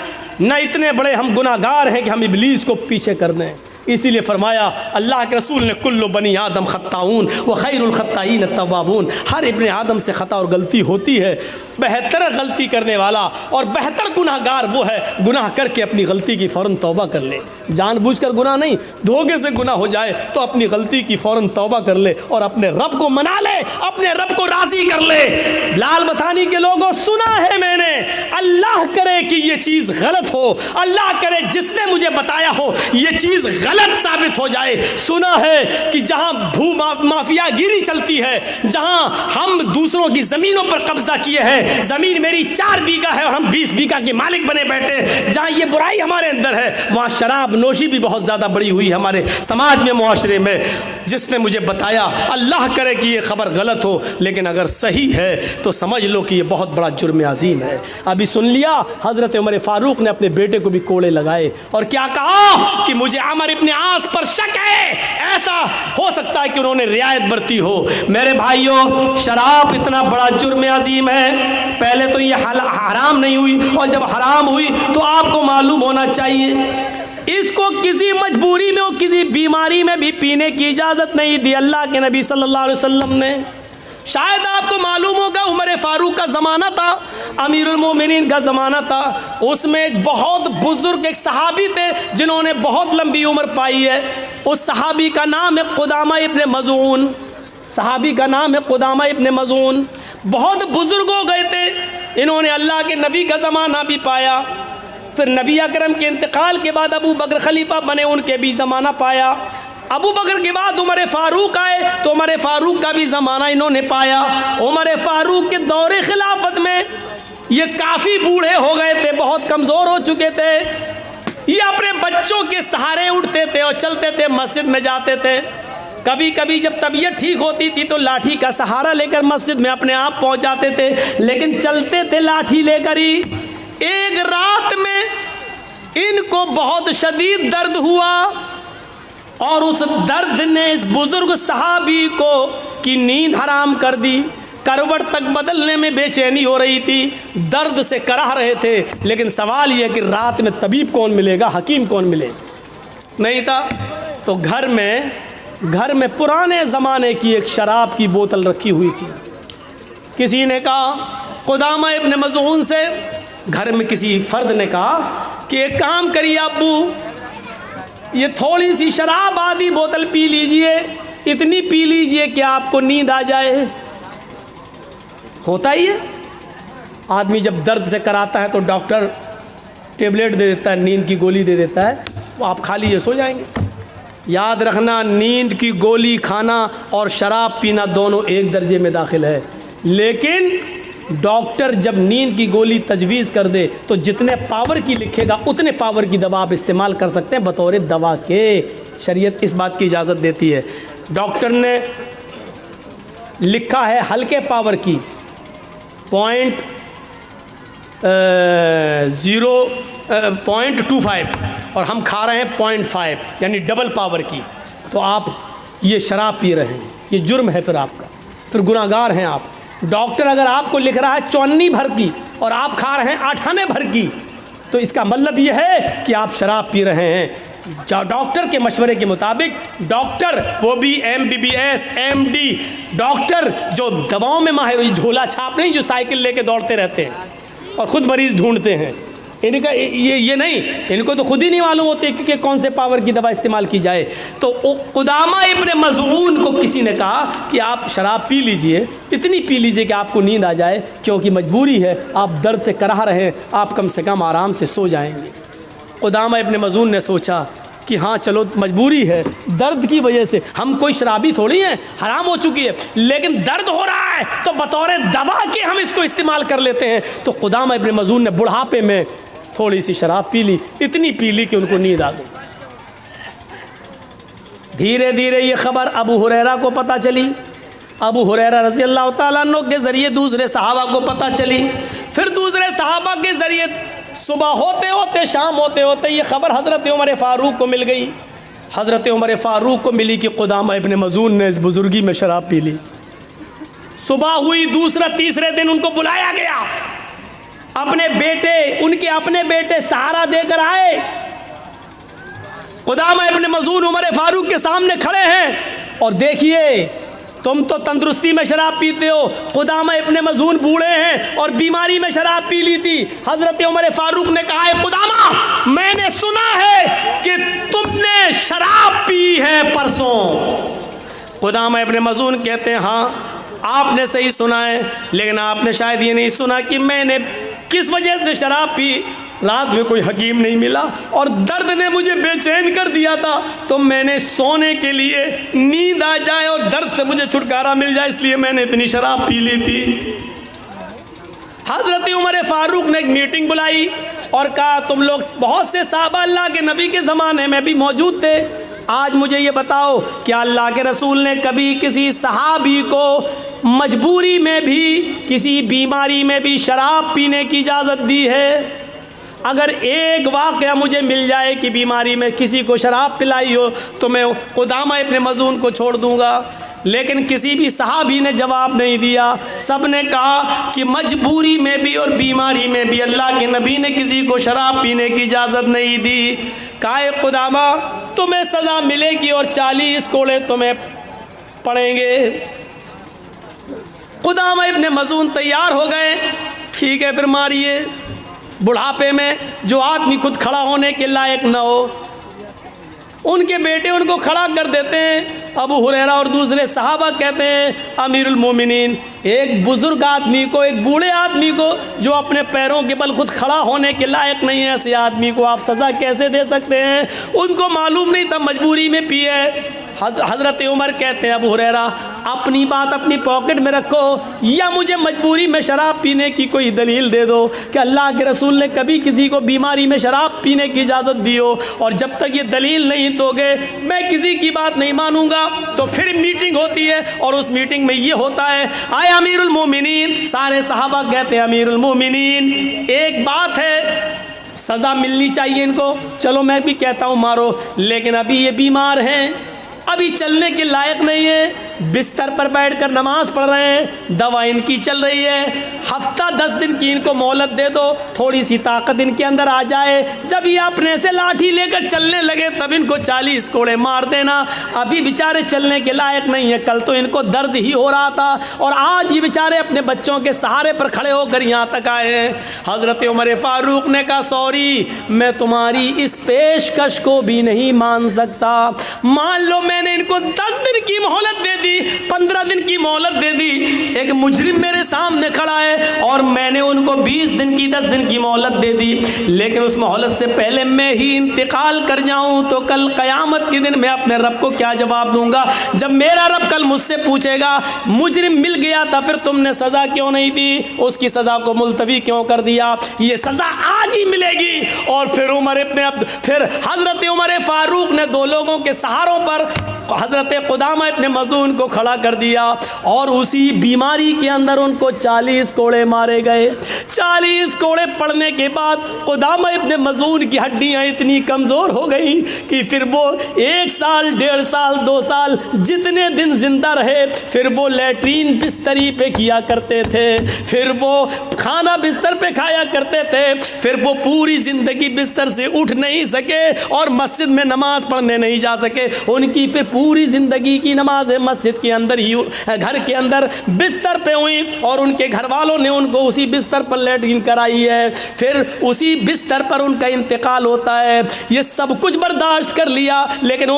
S1: न इतने बड़े हम गुनाहगार हैं कि हम इबलीस को पीछे कर दें। इसीलिए फरमाया अल्लाह के रसूल ने, कुल्लु बनी आदम खत्ताऊन व खैरुल खत्ताईन तव्वाबून। हर इब्ने आदम से ख़ता और गलती होती है, बेहतर गलती करने वाला और बेहतर गुनाहगार वो है गुनाह करके अपनी गलती की फ़ौरन तौबा कर ले। जानबूझकर गुनाह नहीं, धोखे से गुनाह हो जाए तो अपनी गलती की फ़ौरन तौबा कर ले और अपने रब को मना ले, अपने रब को राज़ी कर ले। लाल बथानी के लोगों, सुना है मैंने, अल्लाह करे कि ये चीज़ गलत हो, अल्लाह करे जिसने मुझे बताया हो ये चीज़ गलत साबित हो जाए। सुना है कि जहां भू माफियागिरी चलती है, जहां हम दूसरों की जमीनों पर कब्जा किए हैं, जमीन मेरी 4 बीघा है और हम 20 बीघा के मालिक बने बैठे, जहां ये बुराई हमारे अंदर है, वहां शराब नोशी भी बहुत ज्यादा बड़ी हुई हमारे समाज में, मुआशरे में। जिसने मुझे बताया, अल्लाह करे कि ये खबर गलत हो, लेकिन अगर सही है तो समझ लो कि ये बहुत बड़ा जुर्म अजीम है। अभी सुन लिया, हजरत उमर फारूक ने अपने बेटे को भी कोड़े लगाए और क्या कहा कि मुझे अमर इब्ने आस पर शक है, ऐसा हो सकता है कि उन्होंने रियायत बरती हो। मेरे भाइयों, शराब इतना बड़ा जुर्म अजीम है। पहले तो ये हराम नहीं हुई, और जब हराम हुई तो आपको मालूम होना चाहिए इसको किसी मजबूरी में और किसी बीमारी में भी पीने की इजाज़त नहीं दी अल्लाह के नबी सल्लल्लाहु अलैहि वसल्लम ने। शायद आपको मालूम होगा उमर फारूक का ज़माना था, अमीरुल मोमिनीन का ज़माना था। उसमें एक बहुत बुज़ुर्ग एक सहाबी थे जिन्होंने बहुत लंबी उम्र पाई है। उस सहाबी का नाम है कुदामा इब्न मज़ून। सहाबी का नाम है कुदामा इब्न मज़ून। बहुत बुज़ुर्ग हो गए थे। इन्होंने अल्लाह के नबी का ज़माना भी पाया। फिर नबी अकरम के इंतकाल के बाद अबू बकर खलीफा बने, उनके भी ज़माना पाया। अबू बकर के बाद उमर फ़ारूक आए तो उमर फ़ारूक का भी ज़माना इन्होंने पाया। उमर फ़ारूक के दौरे खिलाफत में ये काफ़ी बूढ़े हो गए थे, बहुत कमज़ोर हो चुके थे। ये अपने बच्चों के सहारे उठते थे और चलते थे, मस्जिद में जाते थे। कभी कभी जब तबीयत ठीक होती थी तो लाठी का सहारा लेकर मस्जिद में अपने आप पहुंच जाते थे, लेकिन चलते थे लाठी लेकर ही। एक रात में इनको बहुत शदीद दर्द हुआ और उस दर्द ने इस बुजुर्ग सहाबी को की नींद हराम कर दी। करवट तक बदलने में बेचैनी हो रही थी, दर्द से कराह रहे थे। लेकिन सवाल यह कि रात में तबीब कौन मिलेगा, हकीम कौन मिले, नहीं था। तो घर में पुराने ज़माने की एक शराब की बोतल रखी हुई थी। किसी ने कहा कुदामा इब्न मज़ून से, घर में किसी फ़र्द ने कहा कि एक काम करिए अब्बू, ये थोड़ी सी शराब आधी बोतल पी लीजिए, इतनी पी लीजिए कि आपको नींद आ जाए। होता ही है, आदमी जब दर्द से कराता है तो डॉक्टर टेबलेट दे देता है, नींद की गोली दे देता है, वो आप खा लीजिए सो जाएंगे। याद रखना, नींद की गोली खाना और शराब पीना दोनों एक दर्जे में दाखिल है। लेकिन डॉक्टर जब नींद की गोली तजवीज़ कर दे तो जितने पावर की लिखेगा उतने पावर की दवा आप इस्तेमाल कर सकते हैं बतौर दवा के। शरीयत इस बात की इजाज़त देती है। डॉक्टर ने लिखा है हल्के पावर की 0.25 और हम खा रहे हैं 0.5 यानी डबल पावर की, तो आप ये शराब पी रहे हैं, ये जुर्म है, फिर आपका, फिर गुनाहगार हैं आप। डॉक्टर अगर आपको लिख रहा है 54 भर की और आप खा रहे हैं 98 भर की, तो इसका मतलब ये है कि आप शराब पी रहे हैं। डॉक्टर के मशवरे के मुताबिक, डॉक्टर वो भी MBBS MD डॉक्टर जो दवाओं में माहिर, झोला छाप नहीं जो साइकिल लेके दौड़ते रहते हैं और ख़ुद मरीज़ ढूंढते हैं, इनका ये नहीं, इनको तो खुद ही नहीं मालूम होते कि कौन से पावर की दवा इस्तेमाल की जाए। तो कुदामा इब्न मज़ून को किसी ने कहा कि आप शराब पी लीजिए, इतनी पी लीजिए कि आपको नींद आ जाए, क्योंकि मजबूरी है, आप दर्द से कराह रहे हैं, आप कम से कम आराम से सो जाएंगे। कुदामा इब्न मज़ून ने सोचा कि हाँ चलो मजबूरी है, दर्द की वजह से, हम कोई शराबी थोड़ी हैं, हराम हो चुकी है, लेकिन दर्द हो रहा है तो बतौर दवा के हम इसको इस्तेमाल कर लेते हैं। तो कुदामा इब्न मज़ून ने बुढ़ापे में थोड़ी सी शराब पी ली, इतनी पी ली कि उनको नींद आ गई। धीरे धीरे ये खबर अबू हुरैरा को पता चली, अबू हुरैरा रज़ी अल्लाह तआला अन्हु के ज़रिए दूसरे सहाबा को पता चली, फिर दूसरे सहाबा के ज़रिए सुबह होते होते शाम होते होते ये खबर हज़रत उमर फ़ारूक को मिल गई। हज़रत उमर फ़ारूक को मिली कि कुदामा इब्न मज़ून ने इस बुज़ुर्गी में शराब पी ली। सुबह हुई, दूसरा तीसरे दिन उनको बुलाया गया, अपने बेटे, उनके अपने बेटे सहारा देकर आए। कुदामा इब्न मज़ून उमर फ़ारूक के सामने खड़े हैं और देखिए तुम तो तंदुरुस्ती में शराब पीते हो, कुदामा इब्न मज़ून बूढ़े हैं और बीमारी में शराब पी ली थी। हज़रत उमर फ़ारूक ने कहा है कुदामा, मैंने सुना है कि तुमने शराब पी है परसों। कुदामा इब्न मज़ून कहते हैं हाँ आपने सही सुना है, लेकिन आपने शायद ये नहीं सुना कि मैंने किस वजह से शराब पी। रात में कोई हकीम नहीं मिला और दर्द ने मुझे बेचैन कर दिया था, तो मैंने सोने के लिए, नींद आ जाए और दर्द से मुझे छुटकारा मिल जाए, इसलिए मैंने इतनी शराब पी ली थी। हज़रत उमर फ़ारूक ने एक मीटिंग बुलाई और कहा तुम लोग, बहुत से सहाबा अल्लाह के नबी के ज़माने में भी मौजूद थे, आज मुझे ये बताओ क्या अल्लाह के रसूल ने कभी किसी सहाबी को मजबूरी में भी, किसी बीमारी में भी शराब पीने की इजाज़त दी है? अगर एक वाक़या मुझे मिल जाए कि बीमारी में किसी को शराब पिलाई हो तो मैं कुदामा इब्न मज़ून को छोड़ दूँगा। लेकिन किसी भी सहाबी ने जवाब नहीं दिया। सब ने कहा कि मजबूरी में भी और बीमारी में भी अल्लाह के नबी ने किसी को शराब पीने की इजाज़त नहीं दी। कहा कुदामा तुम्हें सज़ा मिलेगी और 40 कोड़े तुम्हें पड़ेंगे। कुदामा इब्ने मज़ून तैयार हो गए, ठीक है फिर मारिए। बुढ़ापे में जो आदमी खुद खड़ा होने के लायक न हो, उनके बेटे उनको खड़ा कर देते हैं। अबू हुरैरा और दूसरे सहाबा कहते हैं अमीरुल मोमिनीन, एक बुजुर्ग आदमी को, एक बूढ़े आदमी को जो अपने पैरों के बल खुद खड़ा होने के लायक नहीं है, ऐसे आदमी को आप सज़ा कैसे दे सकते हैं? उनको मालूम नहीं था मजबूरी में पिए। हज़रत उमर कहते हैं अबू हुरैरा अपनी बात अपनी पॉकेट में रखो, या मुझे मजबूरी में शराब पीने की कोई दलील दे दो कि अल्लाह के रसूल ने कभी किसी को बीमारी में शराब पीने की इजाज़त दी हो, और जब तक ये दलील नहीं दोगे मैं किसी की बात नहीं मानूंगा। तो फिर मीटिंग होती है और उस मीटिंग में ये होता है, आए अमीरुल मोमिनीन, सारे सहाबा कहते हैं अमीरुल मोमिनीन एक बात है, सज़ा मिलनी चाहिए इनको, चलो मैं भी कहता हूँ मारो, लेकिन अभी ये बीमार हैं, अभी चलने के लायक नहीं है, बिस्तर पर बैठकर नमाज पढ़ रहे हैं, दवा इनकी चल रही है, हफ्ता 10 दिन की इनको मोहलत दे दो, थोड़ी सी ताकत इनके अंदर आ जाए, जब ये अपने से लाठी लेकर चलने लगे तब इनको 40 कोड़े मार देना। अभी बेचारे चलने के लायक नहीं है, कल तो इनको दर्द ही हो रहा था और आज ये बेचारे अपने बच्चों के सहारे पर खड़े होकर यहाँ तक आए हैं। हज़रत उमर फारूक ने कहा सॉरी, मैं तुम्हारी इस पेशकश को भी नहीं मान सकता। मान लो मैंने इनको 10 दिन की मोहलत दे दी, 15 दिन की मोहलत दे दी, एक मुजरिम मेरे सामने खड़ा है और मैंने उनको 20 दिन की 10 दिन की मोहलत दे दी, लेकिन उस मोहलत से पहले मैं ही इंतकाल कर जाऊं तो कल क़यामत के दिन मैं अपने रब को क्या जवाब दूंगा? जब मेरा रब कल मुझसे पूछेगा मुजरिम मिल गया था फिर तुमने सज़ा क्यों नहीं दी, उसकी सज़ा को मुलतवी क्यों कर दिया, ये सज़ा आज ही मिलेगी। और फिर हज़रत उमर फारूक ने 2 लोगों के सहारों पर हज़रत कुदामा इब्ने मज़ून को खड़ा कर दिया और उसी बीमारी के अंदर उनको 40 कोड़े मारे गए। 40 कोड़े पड़ने के बाद कुदामा इब्ने मज़ून की हड्डियां इतनी कमज़ोर हो गई कि फिर वो 1 साल 1.5 साल 2 साल जितने दिन जिंदा रहे फिर वो लैट्रीन बिस्तरी पे किया करते थे, फिर वो खाना बिस्तर पे खाया करते थे, फिर वो पूरी ज़िंदगी बिस्तर से उठ नहीं सके और मस्जिद में नमाज पढ़ने नहीं जा सके। उनकी फिर पूरी ज़िंदगी की नमाज़ मस्जिद के अंदर ही, घर के अंदर बिस्तर पे हुई और उनके घर वालों ने उनको उसी बिस्तर पर लैट्रिन कराई है, फिर उसी बिस्तर पर उनका इंतकाल होता है। ये सब कुछ बर्दाश्त कर लिया, लेकिन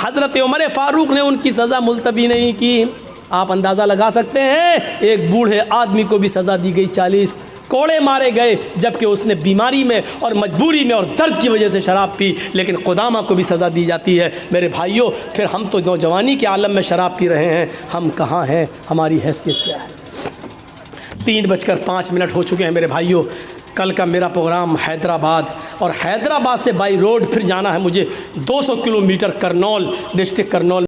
S1: हज़रत उमर फारूक ने उनकी सज़ा मुलतवी नहीं की। आप अंदाज़ा लगा सकते हैं, एक बूढ़े आदमी को भी सज़ा दी गई, 40 कोड़े मारे गए, जबकि उसने बीमारी में और मजबूरी में और दर्द की वजह से शराब पी, लेकिन कुदामा को भी सज़ा दी जाती है। मेरे भाइयों, फिर हम तो नौजवानी के आलम में शराब पी रहे हैं, हम कहाँ हैं, हमारी हैसियत क्या है? 3:05 हो चुके हैं मेरे भाइयों। कल का मेरा प्रोग्राम हैदराबाद, और हैदराबाद से बाई रोड फिर जाना है मुझे 200 किलोमीटर करनौल, डिस्ट्रिक्ट करनौल।